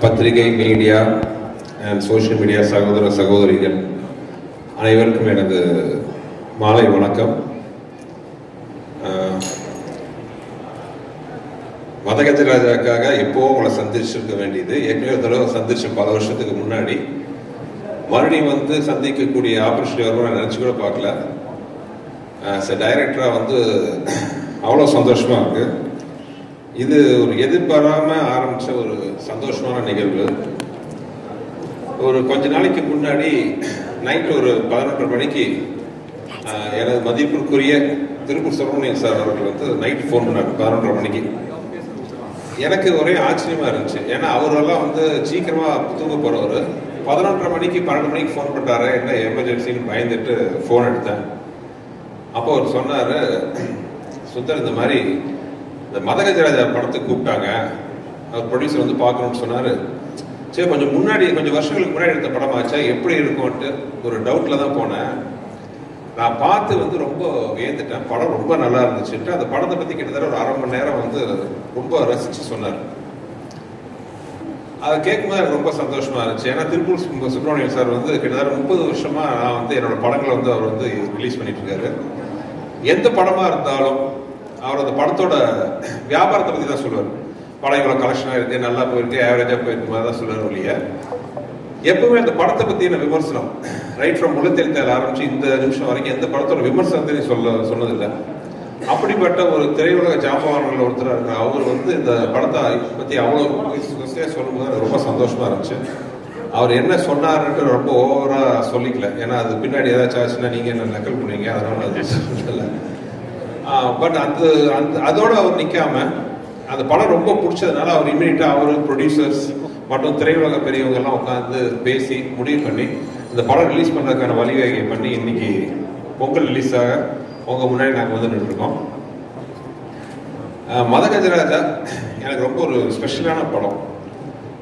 பத்திரிகை, media and social media சகோதர சகோதரிகள் அனைவருக்கும் எனது மாலை வணக்கம். மதகஜராஜாக்காக எப்போவும் உங்களை சந்திச்சிருக்க வேண்டியது. ஏற்கனவே தடவை சந்திச்சு பல வருஷத்துக்கு முன்னாடி மறுபடியும் சந்திக்கக்கூடிய ஆப்பர்ச்சுனிட்டி வரும் நான் நினச்சி கூட பார்க்கல. டைரக்டராக அவ்வளோ சந்தோஷமாக இருக்கு. இது ஒரு எதிர்பாராம ஆரம்பிச்ச ஒரு சந்தோஷமான நிகழ்வு. ஒரு கொஞ்ச நாளைக்கு முன்னாடி நைட் ஒரு 11:30 மணிக்கு எனது மதிப்பிற்குரிய திருப்பூர் சுப்பிரமணியன் சார் அவர்கள் நைட் ஃபோன் பண்ணார் 11:30 மணிக்கு. எனக்கு ஒரே ஆச்சரியமா இருந்துச்சு. ஏன்னா அவரெல்லாம் சீக்கிரமா தூங்க போறவர் 11:30 மணிக்கு 12 மணிக்கு ஃபோன் பண்றாரு, என்ன எமர்ஜென்சின்னு பயந்துட்டு ஃபோன் எடுத்தேன். அப்போ அவர் சொன்னாரு, சுந்தர் இந்த மாதிரி இந்த மதகஜராஜா படத்துக்கு கூப்பிட்டாங்க, அவர் ப்ரொடியூசர் பார்க்கணும்னு சொன்னாரு. சரி, கொஞ்சம் வருஷங்களுக்கு முன்னாடி எடுத்த படமாச்சா, எப்படி இருக்கும்ட்டு ஒரு டவுட்ல தான் போனேன். நான் பார்த்து ரொம்ப வியந்துட்டேன். படம் ரொம்ப நல்லா இருந்துச்சுட்டு அந்த படத்தை பத்தி கிட்டத்தட்ட ஒரு 1/2 மணி நேரம் ரொம்ப ரசிச்சு சொன்னார். அதை கேட்கும்போது எனக்கு ரொம்ப சந்தோஷமா இருந்துச்சு. ஏன்னா திருப்பூர் சுப்பிரமணியன் சார் கிட்டத்தட்ட 30 வருஷமா நான் என்னோட படங்களை அவர் ரிலீஸ் பண்ணிட்டு இருக்காரு. எந்த படமா இருந்தாலும் அவர் அந்த படத்தோட வியாபாரத்தை பத்தி தான் சொல்லுவார். படம் இவ்வளவு கலெக்ஷனா இருக்கு, நல்லா போயிருக்கு, ஆவரேஜா போயிருக்கு மாதிரி தான் சொல்லுவார் ஒழிய எப்பவுமே அந்த படத்தை பத்தின விமர்சனம் ரைட் ஃப்ரம் முழுத்தெழுத்தால் ஆரம்பிச்சு இந்த நிமிஷம் வரைக்கும் எந்த படத்தோட விமர்சனத்தை சொன்னதில்லை. அப்படிப்பட்ட ஒரு திரையுலக ஜாம்பவான்கள் ஒருத்தர் இருக்கார். அவர் இந்த படத்தை பத்தி அவ்வளவு சொல்லும்போது ரொம்ப சந்தோஷமா இருந்துச்சு. அவர் என்ன சொன்னாருன்ட்டு ரொம்ப ஓவரா சொல்லிக்கல. ஏன்னா அது பின்னாடி ஏதாச்சும் ஆச்சுன்னா நீங்க என்ன நக்கல் பண்ணுவீங்க, அதனால அது சொல்லல. பட் அதோட அவர் நிக்காம அந்த படம் ரொம்ப பிடிச்சதுனால அவர் இமீடியட்டா அவரு ப்ரொடியூசர்ஸ் மற்றும் திரையுலக பெரியவங்க எல்லாம் உட்காந்து பேசி முடிவு பண்ணி இந்த படம் ரிலீஸ் பண்றதுக்கான வழிவகை பண்ணி இன்னைக்கு பொங்கல் ரிலீஸாக உங்க முன்னாடி நாங்கள் நின்று இருக்கோம். மதகஜராஜா எனக்கு ரொம்ப ஒரு ஸ்பெஷலான படம்.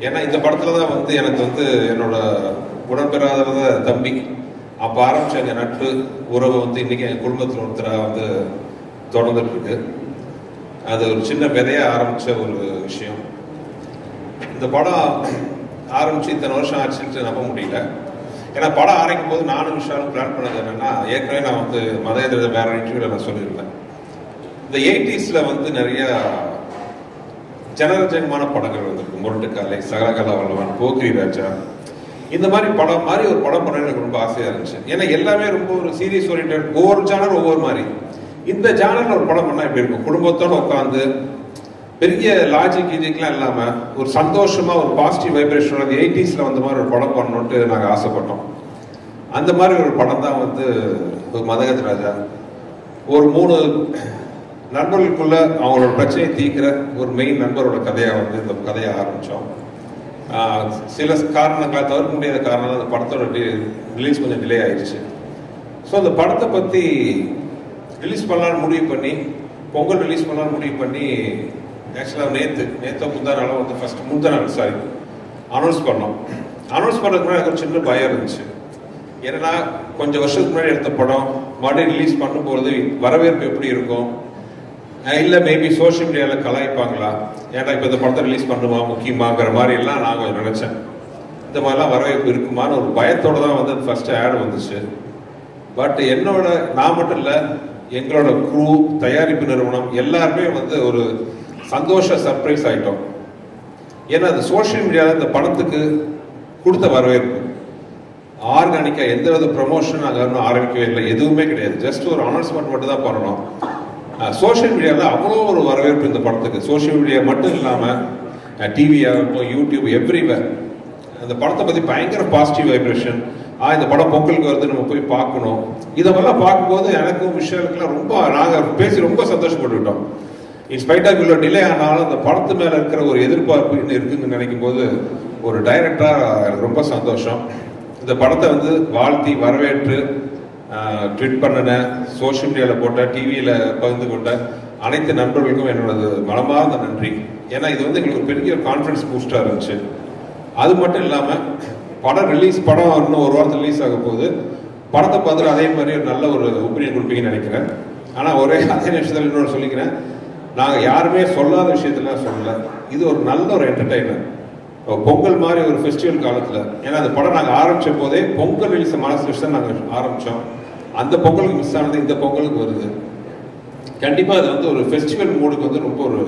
ஏன்னா இந்த படத்துல தான் எனக்கு என்னோட உடன்பெறாத தம்பி அப்ப ஆரம்பிச்ச எங்க நட்பு உறவு இன்னைக்கு எங்க குடும்பத்தில் ஒருத்தரா தொடர்ந்துட்டு இருக்கு. அது ஒரு சின்ன விதையா ஆரம்பிச்ச ஒரு விஷயம். இந்த படம் ஆரம்பிச்சு இத்தனை வருஷம் ஆச்சுட்டு நம்ப முடியல. ஏன்னா படம் ஆரம்பிக்கும் போது நானும் விஷயம் பிளான் பண்ணது என்னன்னா, ஏற்கனவே நான் மதகஜராஜா வேற இன்டர்வியூல நான் சொல்லியிருந்தேன். இந்த 80s நிறைய ஜனரஞ்சகமான படங்கள் வந்திருக்கு. முரட்டுக்காலை, சகலகலா வல்லவன், போக்கிரி ராஜா, இந்த மாதிரி படம் மாதிரி ஒரு படம் பண்ண எனக்கு ரொம்ப ஆசையா இருந்துச்சு. ஏன்னா எல்லாமே ரொம்ப ஒரு சீரியஸ் ஓரியன்டட், ஒவ்வொரு ஜானர் ஒவ்வொரு மாதிரி. இந்த ஜானர்ல ஒரு படம் பண்ணா எப்படி இருக்கும்? குடும்பத்தோட உட்காந்து பெரிய லாஜிக் கீஜிக்லாம் இல்லாம ஒரு சந்தோஷமா ஒரு பாசிட்டிவ் வைப்ரேஷன் 80s மாதிரி ஒரு படம் பண்ணணும்ட்டு நாங்க ஆசைப்பட்டோம். அந்த மாதிரி ஒரு படம் தான் மதகஜராஜா. ஒரு 3 நண்பர்களுக்குள்ள அவங்களோட பிரச்சனையை தீர்க்கிற ஒரு மெயின் நண்பரோட கதையா இந்த கதையை ஆரம்பிச்சோம். சில காரணங்களால் தவிர்க்க முடியாத காரணம் அந்த படத்தோட ரிலீஸ் கொஞ்சம் டிலே ஆயிடுச்சு. ஸோ அந்த படத்தை பத்தி ரிலீஸ் பண்ணலான்னு முடிவு பண்ணி பொங்கல் ரிலீஸ் பண்ணலான்னு முடிவு பண்ணி ஆக்சுவலாக நேற்று முந்தா நாள் அனௌன்ஸ் பண்ணோம். அனௌன்ஸ் பண்ணுறதுக்கு முன்னாடி எனக்கு ஒரு சின்ன பயம் இருந்துச்சு. ஏன்னா கொஞ்சம் வருஷத்துக்கு முன்னாடி எடுத்த படம் மறுபடியும் ரிலீஸ் பண்ணும்போது வரவேற்பு எப்படி இருக்கும், இல்லை மேபி சோஷியல் மீடியாவில் கலாய்ப்பாங்களா, ஏன்னா இப்போ இந்த படத்தை ரிலீஸ் பண்ணுமா முக்கியமாங்கிற மாதிரி எல்லாம் நான் கொஞ்சம் நினச்சேன். இந்த மாதிரிலாம் வரவேற்பு இருக்குமான்னு ஒரு பயத்தோட தான் ஃபர்ஸ்ட் ஆட் வந்துச்சு. பட் நான் மட்டும் இல்லை, எங்களோட குரூ, தயாரிப்பு நிறுவனம் எல்லாருமே ஒரு சந்தோஷ சர்ப்ரைஸ் ஆயிட்டோம். ஏன்னா அந்த சோஷியல் மீடியாவில் இந்த படத்துக்கு கொடுத்த வரவேற்பு ஆர்கானிக்கா எந்த வித ப்ரமோஷன் நாங்கள் ஆரம்பிக்கவே இல்லை, எதுவுமே கிடையாது. ஜஸ்ட் ஒரு அனௌன்ஸ்மெண்ட் மட்டும் தான் பண்ணணும். சோஷியல் மீடியாவில் அவ்வளோ ஒரு வரவேற்பு இந்த படத்துக்கு. சோஷியல் மீடியா மட்டும் இல்லாமல் டிவி ஆகட்டும், யூடியூப், எவ்ரிவேர் அந்த படத்தை பற்றி பயங்கர பாசிட்டிவ் வைப்ரேஷன். இந்த படம் பொங்கலுக்கு வருது, நம்ம போய் பார்க்கணும். இதெல்லாம் பார்க்கும்போது எனக்கும் விஷயங்களுக்குலாம் ரொம்ப நாங்கள் பேசி ரொம்ப சந்தோஷப்பட்டுக்கிட்டோம். இன்ஸ்பைட் ஆஃப் இவ்வளோ டிலே ஆனாலும் அந்த படத்து மேலே இருக்கிற ஒரு எதிர்பார்ப்பு இன்னும் இருக்குன்னு நினைக்கும் போது ஒரு டைரக்டராக எனக்கு ரொம்ப சந்தோஷம். இந்த படத்தை வாழ்த்தி வரவேற்று ட்வீட் பண்ணின, சோஷியல் மீடியாவில் போட்ட, டிவியில் பகிர்ந்து கொண்ட அனைத்து நண்பர்களுக்கும் என்னோட மனமார்ந்த நன்றி. ஏன்னா இது எங்களுக்கு ஒரு பெரிய கான்ஃபிடன்ஸ் பூஸ்டாக இருந்துச்சு. அது மட்டும் இல்லாமல் படம் இன்னும் ஒரு வாரத்தில் ரிலீஸ் ஆக போகுது. படத்தை பார்த்துட்டு அதே மாதிரி நல்ல ஒரு ஒப்பீனியன் கொடுப்பீங்கன்னு நினைக்கிறேன். ஆனால் அதே நிமிஷத்தில் இன்னொரு சொல்லிக்கிறேன், நாங்கள் யாருமே சொல்லாத விஷயத்தெல்லாம் சொல்லலை. இது ஒரு நல்ல ஒரு என்டர்டைனர். பொங்கல் மாதிரி ஒரு ஃபெஸ்டிவல் காலத்தில், ஏன்னா அந்த படம் நாங்கள் ஆரம்பித்த போதே பொங்கல் ரிலீஸ் மனசு வச்சு தான் நாங்கள் ஆரம்பித்தோம். அந்த பொங்கலுக்கு மிஸ் ஆனது இந்த பொங்கலுக்கு வருது. கண்டிப்பாக அது வந்து ஒரு ஃபெஸ்டிவல் மூடுக்கு வந்து ரொம்ப ஒரு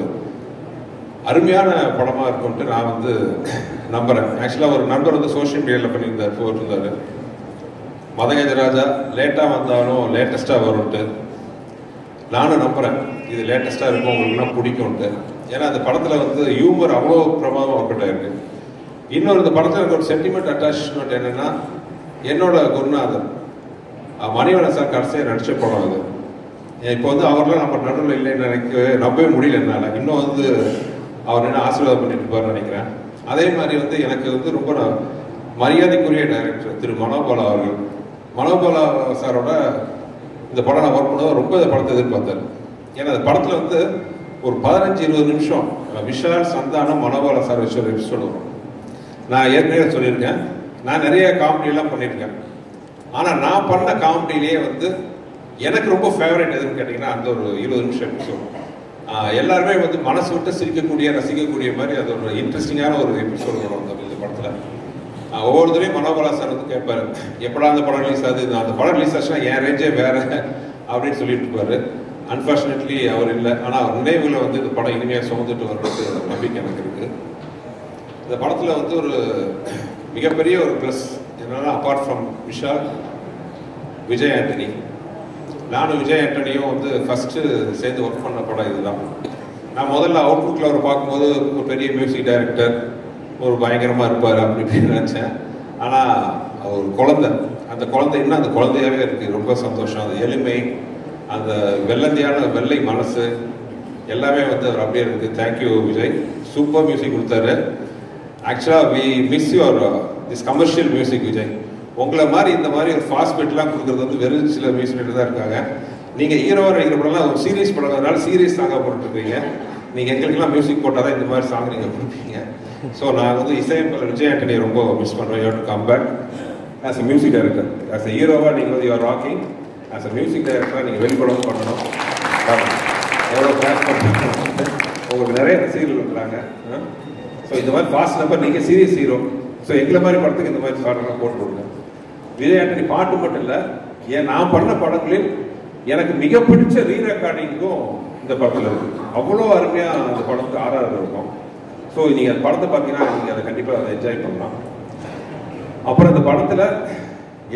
அருமையான படமாக இருக்கும்ட்டு நான் வந்து நம்புகிறேன். ஆக்சுவலாக ஒரு நண்பர் வந்து சோஷியல் மீடியாவில் போட்டிருந்தார், மதகஜராஜா லேட்டாக வந்தாலும் லேட்டஸ்ட்டாக வரும்ட்டு. நானும் நம்புகிறேன் இது லேட்டஸ்ட்டாக இருக்கும், உங்களுக்குலாம் பிடிக்கும்ட்டு. ஏன்னா அந்த படத்தில் வந்து ஹியூமர் அவ்வளோ பிரமாதமாக ஒர்க் ஆகிருக்கு. இன்னொரு இந்த படத்தில் எனக்கு ஒரு சென்டிமெண்ட் அட்டாச்மெண்ட் என்னென்னா, என்னோட குருநாதர் மணிவண்ணன் சார் கடைசியாக நடிச்ச படம் அது. இப்போ வந்து அவர்லாம் நம்ம நடுவில் இல்லைன்னு நம்பவே முடியல என்னால். இன்னும் வந்து அவர் என்ன ஆசீர்வாதம் பண்ணிட்டு இருப்பார்னு நினைக்கிறேன். அதே மாதிரி வந்து எனக்கு வந்து ரொம்ப மரியாதைக்குரிய டைரக்டர் திரு மனோபாலா அவர்கள். மனோபாலா சாரோட இந்த படம் நான் ஒர்க் பண்ணது ரொம்ப இந்த படத்தை எதிர்பார்த்தாரு. ஏன்னா அந்த படத்தில் வந்து ஒரு 15-20 நிமிஷம் விஷால், சந்தானம், மனோபாலா சார் வச்சு ஒரு எபிசோடு வரும். நான் ஏற்கனவே சொல்லியிருக்கேன், நான் நிறைய காமெடியெல்லாம் பண்ணியிருக்கேன். ஆனால் நான் பண்ண காமெடியிலேயே வந்து எனக்கு ரொம்ப ஃபேவரட் எதுன்னு கேட்டிங்கன்னா அந்த ஒரு 20 நிமிஷம் எபிசோடு. எல்லாருமே வந்து மனசு விட்டு சிரிக்கக்கூடிய, ரசிக்கக்கூடிய மாதிரி அது ஒரு இன்ட்ரெஸ்டிங்கான ஒரு எபிசோடு வரும் இந்த படத்தில். ஒவ்வொருத்தரையும் மனோபாலா சார் வந்து கேட்பாரு, எப்படா அந்த படம் ரிலீஸ் ஆகுது, அந்த படம் ரிலீஸ் ஆச்சுன்னா என் ரேஞ்சே வேற அப்படின்னு சொல்லிட்டு இருப்பாரு. அன்ஃபார்ச்சுனேட்லி அவர் இல்லை. ஆனால் அவர் நினைவுகளை வந்து இந்த படம் இனிமையாக சுமந்துட்டு வர்றது நம்பிக்கை எனக்கு இருக்குது. இந்த படத்தில் வந்து ஒரு மிகப்பெரிய ஒரு ப்ளஸ் என்னன்னா, அப்பார்ட் ஃப்ரம் விஷால், விஜய் ஆண்டனி. நானும் விஜய் ஆண்டனியும் வந்து ஃபஸ்ட்டு சேர்ந்து ஒர்க் பண்ண படம் இதுதான். நான் முதல்ல அவுட்லுக்கில் அவர் பார்க்கும்போது ஒரு பெரிய மியூசிக் டைரக்டர், ஒரு பயங்கரமாக இருப்பார் அப்படி இப்படின்னு நினச்சேன். ஆனால் அவர் குழந்தை, அந்த குழந்தை இன்னும் அந்த குழந்தையாகவே இருக்குது. ரொம்ப சந்தோஷம். அந்த எளிமை, அந்த வெள்ளந்தியான வெள்ளை மனசு எல்லாமே வந்து அவர் அப்படியே இருக்குது. தேங்க்யூ விஜய், சூப்பர் மியூசிக் கொடுத்தாரு. ஆக்சுவலாக we miss your this commercial music Vijay. உங்களை மாதிரி இந்த மாதிரி ஒரு ஃபாஸ்ட் பீட்லாம் கொடுக்குறது வந்து வெறும் சில மியூசிக் தான் இருக்காங்க. நீங்கள் ஹீரோவாக நடிக்கிற படம்லாம் ஒரு சீரியஸ் படம்னால சீரியஸ் சாங்காக போட்டுருக்கீங்க. நீங்கள் எங்களுக்கெல்லாம் மியூசிக் போட்டால் தான் இந்த மாதிரி சாங் நீங்கள் கொடுப்பீங்க. ஸோ நான் வந்து இசையமைப்பாளர் விஜய் ஆண்டனியை ரொம்ப மிஸ் பண்ணுறேன். You have to come back as a music director. As a ஹீரோவாக நீங்கள் வந்து you are rocking. As a music டைரக்டராக நீங்கள் வெளிப்படவும் பண்ணணும். எவ்வளோ கிளாஸ் பண்ணுறீங்க, உங்களுக்கு நிறைய ரசிகர்கள் இருக்கிறாங்க. ஸோ இந்த மாதிரி ஃபாஸ்ட் நம்பர், நீங்கள் சீரியஸ் ஹீரோ. ஸோ எங்களை மாதிரி படத்துக்கு இந்த மாதிரி பாடலாம் போட்டு கொடுங்க. விஜய் ஆண்டனி பாட்டு மட்டும் இல்லை, ஏன் நான் பண்ண படங்களில் எனக்கு மிக பிடிச்ச ரீரெக்கார்டிங்கும் இந்த படத்தில் இருக்குது. அவ்வளோ அருமையாக அந்த படத்துக்கு ஆறாவது இருக்கும். ஸோ நீங்கள் அந்த படத்தை பார்த்தீங்கன்னா நீங்கள் அதை கண்டிப்பாக அதை என்ஜாய் பண்ணலாம். அப்புறம் இந்த படத்தில்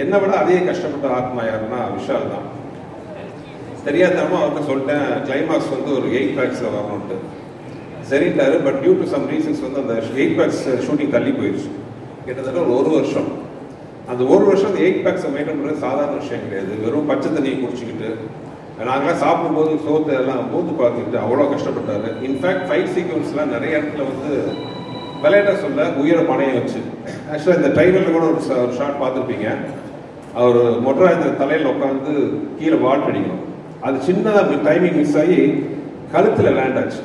என்னை விட அதே கஷ்டப்பட்ட ஆத்மா யாருன்னா விஷால் தான். தெரியாதனமாக அவர்கிட்ட சொல்லிட்டேன், கிளைமாக்ஸ் வந்து ஒரு 8 பேக்ஸில் வரணும்ட்டு. சரிட்டாரு. But due to some reasons வந்து அந்த 8 பேக்ஸ் ஷூட்டிங் தள்ளி போயிடுச்சு. கிட்டத்தட்ட ஒரு வருஷம். அந்த ஒரு வருஷம் அந்த 8 பேக்ஸை மெயின்டைன் பண்ணுறது சாதாரண விஷயம் கிடையாது. வெறும் பச்சை தண்ணியை குடிச்சிக்கிட்டு நாங்களாம் சாப்பிடும்போது சோத்தை எல்லாம் மூத்து பார்த்துக்கிட்டு அவ்வளோ கஷ்டப்பட்டாரு. இன்ஃபேக்ட் ஃபைட் சீக்வன்ஸ்லாம் நிறைய இடத்துல வந்து விளையாட்ட சொல்ல உயிரை பணைய வச்சு. ஆக்சுவலாக இந்த ட்ரைலரில் கூட ஒரு ஷார்ட் பார்த்துருப்பீங்க. அவர் மொட்டராஜ தலையில் உட்காந்து கீழே வாட் அடிக்கணும். அது சின்னதாக டைமிங் மிஸ் ஆகி கழுத்தில் லேண்ட் ஆச்சு.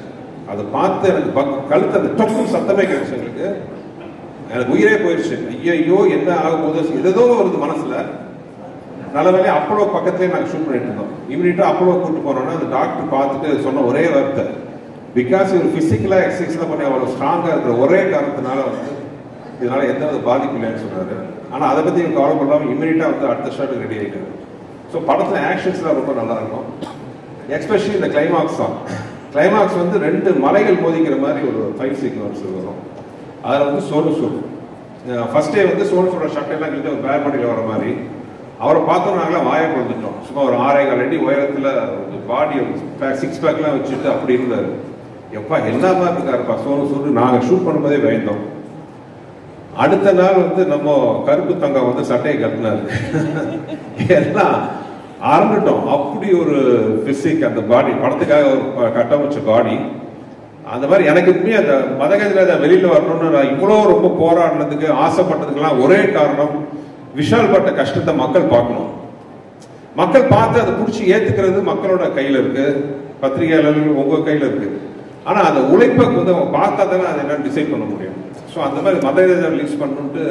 அதை பார்த்து எனக்கு கழுத்து அந்த டொக்கும் சத்தமே கிடைச்சு. எனக்கு உயிரே போயிடுச்சு. ஐயோ என்ன ஆகும்போது ஏதோ வருது மனசுல. நல்ல வேலையை அப்போலோ பக்கத்துலேயே நாங்கள் ஷூட் பண்ணிட்டு இருந்தோம். இமீடியட்டாக அப்போலோ கூப்பிட்டு போனோன்னா அந்த டாக்டர் பார்த்துட்டு சொன்ன ஒரே வார்த்தை, பிகாஸ் ஒரு ஃபிசிக்கலாக எக்ஸசைஸ்லாம் பண்ணி அவ்வளோ ஸ்ட்ராங்காக இருக்கிற ஒரே காரணத்தினால வந்து இதனால எந்த ஒரு பாதிப்பு இல்லைன்னு சொன்னார். ஆனால் அதை பற்றி கவலை பண்ணாமல் இமீடியட்டாக வந்து அடுத்த ஷாட்டுக்கு ரெடி ஆகிட்டாரு. ஸோ படத்தில் ஆக்ஷன்ஸ்லாம் ரொம்ப நல்லா இருக்கும். எஸ்பெஷலி இந்த கிளைமாக்ஸ் தான். கிளைமாக்ஸ் வந்து 2 மலைகள் மோதிக்கிற மாதிரி ஒரு ஃபைட் சீக்வன்ஸ் வரும். அதில் வந்து சோனு சூட் ஃபர்ஸ்ட் டே வந்து சோனு சூட ஷர்ட்டெல்லாம் கிட்ட ஒரு பேர் பாட்டியில் வர மாதிரி அவரை பார்த்தோம். நாங்களாம் வாயை கொடுத்துட்டோம். சும்மா ஒரு 6.25 அடி உயரத்தில் பாடி 6 பேக்லாம் வச்சுட்டு அப்படி இருந்தார். எப்பா எல்லாமே இருக்காருப்பா சோனு சூடு. நாங்கள் ஷூட் பண்ணும்போதே பயந்தோம். அடுத்த நாள் வந்து நம்ம கருப்பு தங்கம் வந்து சட்டையை கட்டினாரு. எல்லாம் ஆரம்பிட்டோம். அப்படி ஒரு பிசிக் அந்த பாடி, படத்துக்காக ஒரு கட்டமைச்ச பாடி. அந்த மாதிரி எனக்கு உண்மையாக அந்த மதகஜராஜா வெளியில் வரணும்னு நான் இவ்வளோ ரொம்ப போராடினதுக்கு ஆசைப்பட்டதுக்கெல்லாம் ஒரே காரணம், விஷால் பட்ட கஷ்டத்தை மக்கள் பார்க்கணும். மக்கள் பார்த்து அதை பிடிச்சி ஏற்றுக்கிறது மக்களோட கையில் இருக்கு, பத்திரிகையாளர்கள் உங்கள் கையில் இருக்கு. ஆனால் அந்த உழைப்பை வந்து அவங்க பார்த்தா தானே அதை என்னன்னு டிசைட் பண்ண முடியும். ஸோ அந்த மாதிரி மதகஜராஜா ரிலீஸ் பண்ணணுன்ட்டு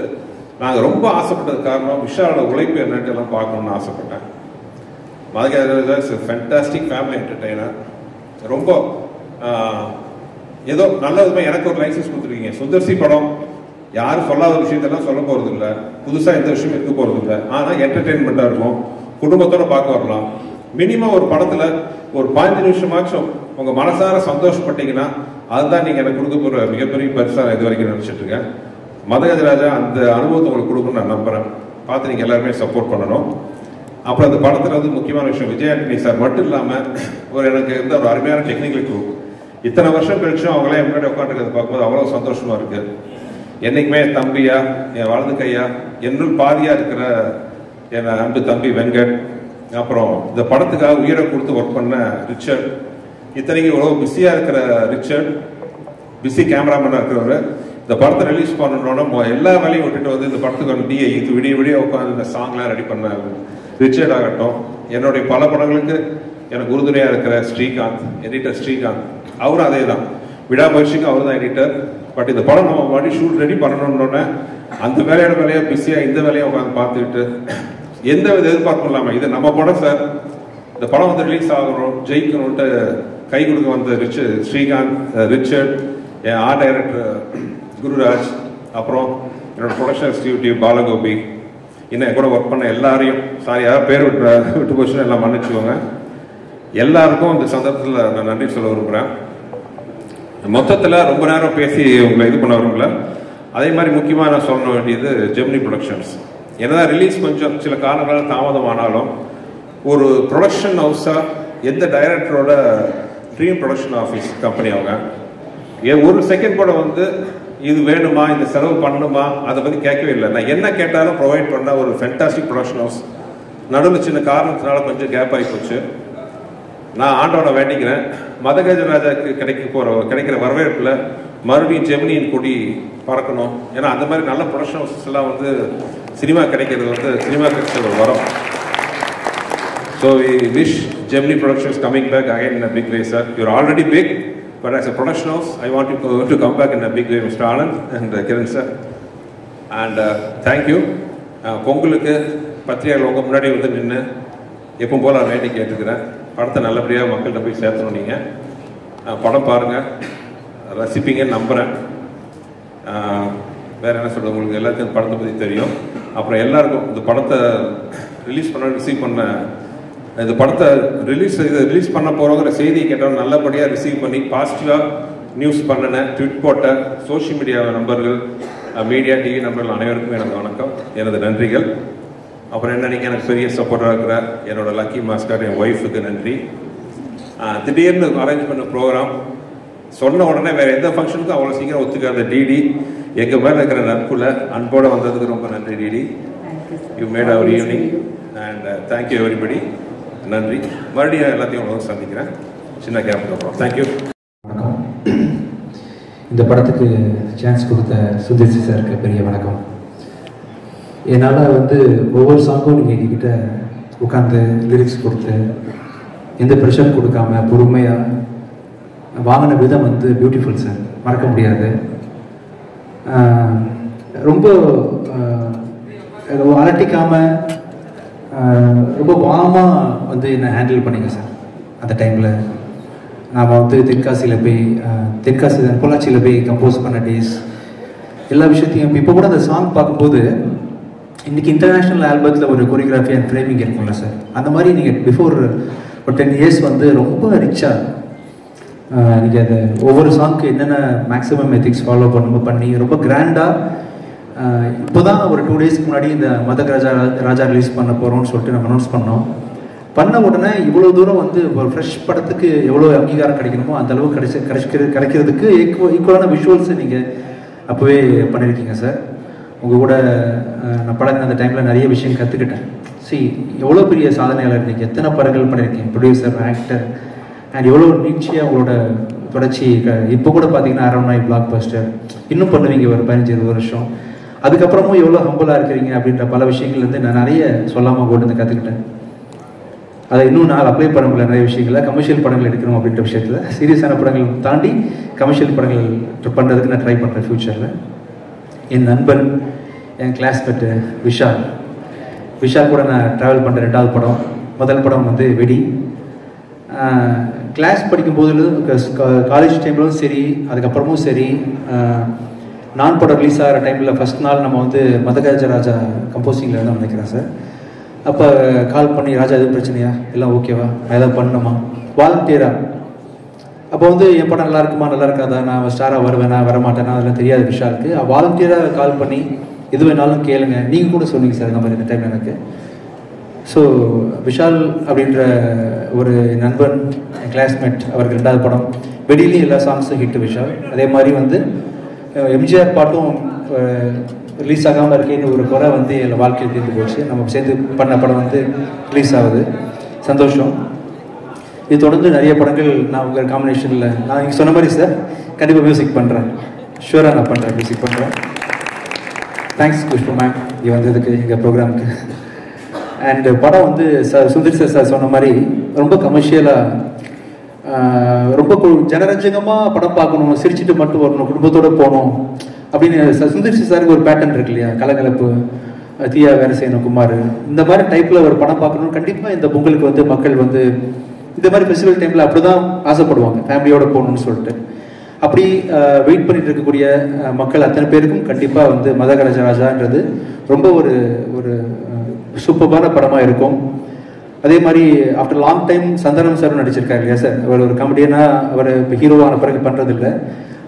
நாங்கள் ரொம்ப ஆசைப்பட்டது காரணம் விஷாலோட உழைப்பு என்னன்ட்டு எல்லாம் பார்க்கணும்னு ஆசைப்பட்டேன். Madha Gaja Raja is fantastic family entertainer. ரொம்ப ஏதோ நல்ல விதமாக எனக்கு ஒரு லைசன்ஸ் கொடுத்துருக்கீங்க. சுந்தர்சி படம் யாரும் சொல்லாத விஷயத்தெல்லாம் சொல்ல போகிறது இல்லை, புதுசாக எந்த விஷயமும் இருக்க போகிறது இல்லை. ஆனால் என்டர்டெயின்மெண்ட்டாக இருக்கும், குடும்பத்தோடு பார்க்க வரலாம். மினிமம் ஒரு படத்தில் ஒரு 15 நிமிஷமாச்சும் உங்கள் மனசார சந்தோஷப்பட்டீங்கன்னா அதுதான் நீங்கள் எனக்கு கொடுக்க போகிற மிகப்பெரிய பரிசாக நான் இது வரைக்கும் நினச்சிட்டு இருக்கேன். மதகஜராஜா அந்த அனுபவத்தை உங்களுக்கு கொடுக்கணும்னு நான் நம்புகிறேன். பார்த்து நீங்கள் எல்லாருமே சப்போர்ட் பண்ணணும். அப்புறம் அந்த படத்தில் வந்து முக்கியமான விஷயம், விஜய் ஆண்டனி சார் மட்டும் இல்லாமல் எனக்கு இருந்த ஒரு அருமையான டெக்னிக்கல் குரூப். இத்தனை வருஷம் கழிச்சும் அவங்களே முன்னாடி உட்காந்துருக்கிறது பார்க்கும்போது அவ்வளோ சந்தோஷமாக இருக்குது. என்றைக்குமே தம்பியா, என் வலது கையா, என்னுள் பாதியாக இருக்கிற என் அன்பு தம்பி வெங்கட், அப்புறம் இந்த படத்துக்காக உயிரை கொடுத்து ஒர்க் பண்ண ரிச்சர்ட், இத்தனைக்கு இவ்வளோ பிஸியாக இருக்கிற ரிச்சர்ட், பிஸி கேமராமேனாக இருக்கிறவர், இந்த படத்தை ரிலீஸ் பண்ணணும்னா எல்லா வேலையும் விட்டுட்டு வந்து இந்த படத்துக்கு வந்து இது விடிய உட்காந்து இந்த சாங்லாம் ரெடி பண்ண ரிச்சர்ட் ஆகட்டும். என்னுடைய பல படங்களுக்கு எனக்கு உறுதுணையாக இருக்கிற ஸ்ரீகாந்த், எடிட்டர் ஸ்ரீகாந்த், அவரும் அதே தான், விடாமுயற்சிக்கு அவர் தான் எடிட்டர். பட் இந்த படம் நம்ம மறுபடியும் ஷூட் ரெடி பண்ணணுன்னொன்னே அந்த வேலையோட வேலையாக பிஸியாக இந்த வேலையை உட்காந்து பார்த்துக்கிட்டு எந்த வித எதிர்பார்ப்பும் இல்லாமல் இது நம்ம படம் சார், இந்த படம் வந்து ரிலீஸ் ஆகணும், ஜெயிக்கணும்ட்டு கை கொடுக்க வந்த ஸ்ரீகாந்த், ரிச்சர்ட், என் ஆர்ட் டைரக்டர் குருராஜ், அப்புறம் என்னோட ப்ரொடக்ஷன் எக்ஸிக்யூட்டிவ் பாலகோபி, இன்னும் கூட ஒர்க் பண்ண எல்லாரையும், சாரி யாரும் பேர் விட்டு போச்சுன்னு எல்லாம் மன்னிச்சுக்கோங்க. எல்லாருக்கும் இந்த சந்தர்ப்பத்தில் நான் நன்றி சொல்ல விரும்புகிறேன். மொத்தத்தில் ரொம்ப நேரம் பேசி உங்களை இது பண்ண விரும்பல. அதே மாதிரி முக்கியமாக நான் சொல்ல வேண்டியது ஜெமினி ப்ரொடக்ஷன்ஸ். என்னதான் ரிலீஸ் கொஞ்சம் சில காரணங்களால் தாமதமானாலும் ஒரு ப்ரொடக்ஷன் ஹவுஸாக எந்த டைரக்டரோட ட்ரீம் ப்ரொடக்ஷன் ஆஃபீஸ் கம்பெனி அவங்க ஒரு செகண்ட் கூட வந்து இது வேணுமா, இந்த செலவு பண்ணணுமா, அதை பற்றி கேட்கவே இல்லை. நான் என்ன கேட்டாலும் ப்ரொவைட் பண்ண ஒரு ஃபென்டாஸ்டிக் ப்ரொடக்ஷன் ஹவுஸ். நடுவில் சின்ன காரணத்தினால கொஞ்சம் கேப் ஆகி போச்சு. நான் ஆண்டவனை வேண்டிக்கிறேன், மதகஜராஜாவுக்கு கிடைக்கிற வரவேற்பில் மறுபடியும் ஜெமினியின் கொடி பறக்கணும். ஏன்னா அந்த மாதிரி நல்ல ப்ரொடக்ஷன் ஹவுசஸ் எல்லாம் வந்து சினிமா கிடைக்கிறது வந்து சினிமா கிடைச்ச ஒரு வரம். So we wish Gemini Productions coming back again in a big way, sir. You're already big, but as a production house, I want you to come back in a big way, Mr. Anand and Kiran sir. And thank you. பொங்கலுக்கு பத்திரிகைகள் உங்கள் முன்னாடி வந்து நின்று எப்போ போல் நான் வேண்டி கேட்டுக்கிறேன், படத்தை நல்லபடியாக மக்கள்கிட்ட போய் சேர்த்தணும். நீங்கள் படம் பாருங்கள், ரசிப்பீங்கன்னு நம்புகிறேன். வேறு என்ன சொல்கிறது, உங்களுக்கு எல்லாத்தையும் படத்தை பற்றி தெரியும். அப்புறம் எல்லாருக்கும் இந்த படத்தை ரிசீவ் பண்ண இந்த படத்தை ரிலீஸ் பண்ண போகிறோங்கிற செய்தியை கேட்டாலும் நல்லபடியாக ரிசீவ் பண்ணி பாசிட்டிவாக நியூஸ் பண்ணினேன், ட்விட் போட்ட சோஷியல் மீடியா நண்பர்கள், மீடியா டிவி நண்பர்கள் அனைவருக்கும் எனது வணக்கம், எனது நன்றிகள். அப்புறம் என்ன, நீங்கள் எனக்கு பெரிய சப்போர்ட்டாக இருக்கிற என்னோட லக்கி மாஸ்டர், என் ஒய்ஃபுக்கு நன்றி. திடீர்னு அரேஞ்ச் பண்ண ப்ரோக்ராம் சொன்ன உடனே வேறு எந்த ஃபங்க்ஷனுக்கும் அவ்வளோ சீக்கிரம் ஒத்துக்காத டிடி, எங்கள் மேலே இருக்கிற நட்புல அன்போடு வந்ததுக்கு ரொம்ப நன்றி DD. You made our evening and thank you everybody. நன்றி. மறுபடியும் எல்லாத்தையும் உங்களை சந்திக்கிறேன் சின்ன கேப்புக்கு அப்புறம். தேங்க்யூ. வணக்கம். இந்த படத்துக்கு சான்ஸ் கொடுத்த சுதேசி சாருக்கு பெரிய வணக்கம். என்னால் வந்து ஒவ்வொரு சாங்கும் நீங்கள் எங்ககிட்ட உட்காந்து லிரிக்ஸ் கொடுத்து எந்த ப்ரெஷர் கொடுக்காம பொறுமையாக வாங்கின விதம் வந்து பியூட்டிஃபுல் சார், மறக்க முடியாது. ரொம்ப அலட்டிக்காமல் ரொம்ப வாமாக வந்து என்னை ஹேண்டில் பண்ணிங்க சார். அந்த டைமில் நாம் வந்து தென்காசி பொள்ளாச்சியில் போய் கம்போஸ் பண்ண டேஸ், எல்லா விஷயத்தையும் இப்போ கூட அந்த சாங் பார்க்கும்போது இன்றைக்கி இன்டர்நேஷ்னல் ஆல்பத்தில் ஒரு கொரியோகிராஃபி அண்ட் ஃப்ரேமிங் இருக்கும்ல சார், அந்த மாதிரி நீங்கள் பிஃபோர் ஒரு 10 years வந்து ரொம்ப ரிச்சாக நீங்கள் அதை ஒவ்வொரு சாங்க்கு என்னென்ன மேக்ஸிமம் எத்திக்ஸ் ஃபாலோ பண்ணி ரொம்ப கிராண்டாக இப்போ தான் ஒரு 2 daysக்கு முன்னாடி இந்த மதகஜராஜா ரிலீஸ் பண்ண போகிறோம்னு சொல்லிட்டு நம்ம அனௌன்ஸ் பண்ண உடனே இவ்வளோ தூரம் வந்து ஒரு ஃப்ரெஷ் படத்துக்கு எவ்வளோ அங்கீகாரம் கிடைக்கணுமோ அந்த அளவு கிடைக்கிறதுக்கு ஈக்குவலான விஷுவல்ஸை நீங்கள் அப்போவே பண்ணியிருக்கீங்க சார். உங்கள் கூட நான் படம் அந்த டைமில் நிறைய விஷயம் கற்றுக்கிட்டேன். எவ்வளோ பெரிய சாதனையாளர் நீங்கள், எத்தனை படங்கள் பண்ணியிருக்கீங்க, ப்ரொடியூசர், ஆக்டர், அண்ட் எவ்வளோ நீட்சியாக உங்களோட தொடர்ச்சி. இப்போ கூட பார்த்தீங்கன்னா அரவணாய் பிளாக் பஸ்டர் இன்னும் பண்ணுவீங்க ஒரு 15-20 வருஷம். அதுக்கப்புறமும் எவ்வளோ ஹம்பிளாக இருக்கிறீங்க அப்படின்ற பல விஷயங்கள்லேருந்து நான் நிறைய சொல்லாமல் கூட கற்றுக்கிட்டேன். அதை இன்னும் நான் அப்ளை பண்ண முடியல நிறைய விஷயங்களில். கமர்ஷியல் படங்கள் எடுக்கணும் அப்படின்ற விஷயத்தில் சீரியஸான படங்கள் தாண்டி கமர்ஷியல் படங்கள் பண்ணுறதுக்கு நான் ட்ரை பண்ணுறேன் ஃப்யூச்சரில். என் நண்பன், என் கிளாஸ்மேட்டு விஷால் கூட நான் ட்ராவல் பண்ணுற 2வது படம். முதல் படம் வந்து வெடி. கிளாஸ் படிக்கும் போது காலேஜ் டைம்லும் சரி, அதுக்கப்புறமும் சரி, நான் படம் ரிலீஸ் ஆகிற டைமில் ஃபஸ்ட் நாள் நம்ம வந்து மதகஜராஜா கம்போசிங்கில் தான் நினைக்கிறேன் சார். அப்போ கால் பண்ணி, ராஜா எதுவும் பிரச்சனையா, எல்லாம் ஓகேவா, நான் எதாவது பண்ணணுமா, வாலண்டியராக. அப்போ வந்து என் படம் நல்லா இருக்குமா நல்லா இருக்காதா, நான் ஸ்டாராக வருவேனா வரமாட்டேனா அதெல்லாம் தெரியாது விஷாலுக்கு. வாலண்டியராக கால் பண்ணி எது வேணாலும் கேளுங்க, நீங்கள் கூட சொன்னீங்க சார் இந்த மாதிரி இந்த டைம் எனக்கு. ஸோ விஷால் அப்படின்ற ஒரு நண்பன், என் கிளாஸ்மேட், அவருக்கு 2வது படம் வெளியிலேயும் எல்லா சாங்ஸும் ஹிட்டு விஷால். அதே மாதிரி வந்து எம்ஜிஆர் பாட்டும் ரிலீஸ் ஆகாமல் இருக்கேன்னு ஒரு குறை வந்து என் வாழ்க்கையில் தீர்ந்து போச்சு. நம்ம சேர்ந்து பண்ண படம் வந்து ரிலீஸ் ஆகுது, சந்தோஷம். இது தொடர்ந்து நிறைய படங்கள் நான் உங்கள் காம்பினேஷனில், நான் நீங்கள் சொன்ன மாதிரி சார் கண்டிப்பாக மியூசிக் பண்ணுறேன், ஷூராக நான் பண்ணுறேன், மியூசிக் பண்ணுறேன். தேங்க்ஸ் குஷ்பு மேம் இங்கே வந்ததுக்கு எங்கள் ப்ரோக்ராமுக்கு. அண்ட் படம் வந்து சுந்தர் சார் சொன்ன மாதிரி ரொம்ப கமர்ஷியலாக, ரொம்ப ஜனரஞ்சகமாக படம் பார்க்கணும், சிரிச்சுட்டு மட்டும் வரணும், குடும்பத்தோடு போகணும் அப்படின்னு சுந்தர் சாருக்கு ஒரு பேட்டர்ன் இருக்கு இல்லையா, கலகலப்பு, தீயா வேறு செய்யணும், குமார், இந்த மாதிரி டைப்பில் ஒரு படம் பார்க்கணும். கண்டிப்பாக இந்த பொங்கலுக்கு வந்து மக்கள் வந்து இந்த மாதிரி ஃபெஸ்டிவல் டைமில் அப்படி தான் ஆசைப்படுவாங்க, ஃபேமிலியோடு போகணும்னு சொல்லிட்டு. அப்படி வெயிட் பண்ணிட்டு இருக்கக்கூடிய மக்கள் அத்தனை பேருக்கும் கண்டிப்பாக வந்து மதகஜராஜான்றது ரொம்ப ஒரு ஒரு சூப்பரான படமாக இருக்கும். அதே மாதிரி ஆஃப்டர் லாங் டைம் சந்தானம் சாரும் நடிச்சிருக்காரு இல்லையா சார். அவர் ஒரு காமெடியனாக அவர் இப்போ ஹீரோவான பிறகு பண்ணுறதில்ல.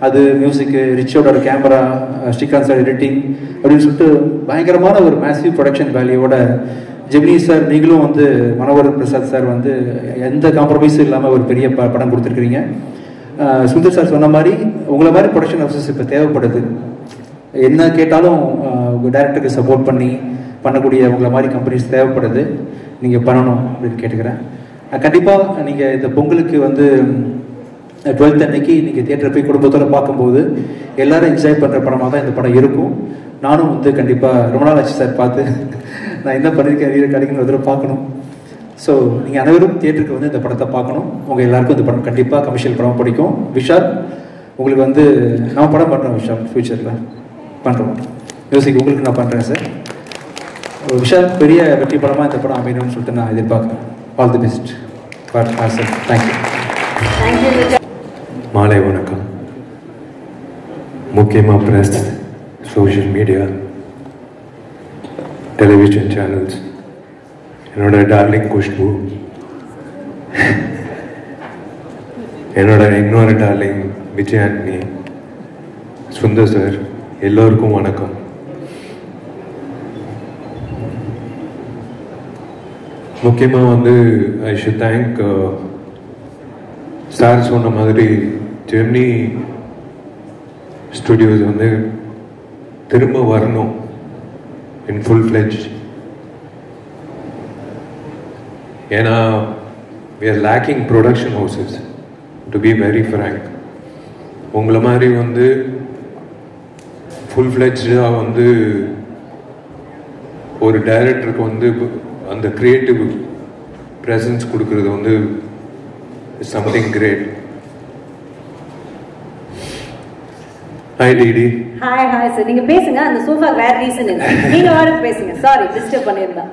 அது மியூசிக்கு, ரிச்சோட கேமரா, ஸ்ரீகாந்த் சார் எடிட்டிங் அப்படின்னு சொல்லிட்டு பயங்கரமான ஒரு மேசிவ் ப்ரொடக்ஷன் வேல்யூவோட ஜெமினி சார், நீங்களும் வந்து மனோகர் பிரசாத் சார் வந்து எந்த காம்ப்ரமைஸும் இல்லாமல் ஒரு பெரிய படம் கொடுத்துருக்குறீங்க. சுந்தர் சார் சொன்ன மாதிரி உங்களை மாதிரி ப்ரொடக்ஷன் ஆஃபீஸர்ஸ் இப்போ தேவைப்படுது. என்ன கேட்டாலும் உங்கள் டைரக்டருக்கு சப்போர்ட் பண்ணக்கூடிய உங்களை மாதிரி கம்பெனிஸ் தேவைப்படுது. நீங்கள் பண்ணணும் அப்படின்னு கேட்டுக்கிறேன். கண்டிப்பாக நீங்கள் இந்த பொங்கலுக்கு வந்து 12th அன்னைக்கு நீங்கள் தியேட்டர் போய் குடும்பத்தோடு பார்க்கும்போது எல்லாரும் என்ஜாய் பண்ணுற படமாக தான் இந்த படம் இருக்கும். நானும் வந்து கண்டிப்பாக ரொம்ப நாள் ஆச்சு சார் பார்த்து, நான் என்ன பண்ணியிருக்கேன் வீர கடைக்குன்னு ஒரு தடவை பார்க்கணும். ஸோ நீங்கள் அனைவரும் தியேட்டருக்கு வந்து இந்த படத்தை பார்க்கணும். உங்கள் எல்லாருக்கும் இந்த படம் கண்டிப்பாக கமர்ஷியல் படம் பிடிக்கும். விஷால் உங்களுக்கு வந்து நான் படம் பண்ணுறோம், விஷால் ஃப்யூச்சரில் பண்ணுறோம், மியூசிக் உங்களுக்கு நான் பண்ணுறேன் சார். விஷால் பெரிய வெற்றி படமாக இந்த படம் அமையணும்னு சொல்லிட்டு நான் எதிர்பார்க்குறேன். All the best for sir. Thank you. மாலை வணக்கம். முக்கியமாக press, social media, television channels, என்னோட டார்லிங் குஷ்பு, என்னோட இன்னொரு டார்லிங் விஜய் ஆண்டனி, சுந்தர் சார், எல்லோருக்கும் வணக்கம். முக்கியமாக வந்து ஐ ஷுட் தேங்க் சார் சொன்ன மாதிரி ஜெமினி ஸ்டுடியோஸ் வந்து திரும்ப வரணும் இன் ஃபுல் ஃப்ளெஜ். ஏன்னா we are lacking production houses, to be very frank. உங்களை மாதிரி வந்து ஃபுல் ஃப்ளெஜ்டாக வந்து ஒரு டைரக்டருக்கு வந்து அந்த கிரியேட்டிவ் ப்ரெசன்ஸ் கொடுக்கறது வந்து something great. Hi DD. Hi hi sir, நீங்க பேசுங்க. அந்த சோஃபா வேற ரீசன் இல்லை, நீங்க வாங்க பேசுங்க. சாரி டிஸ்டர்ப் பண்ணிருந்தா.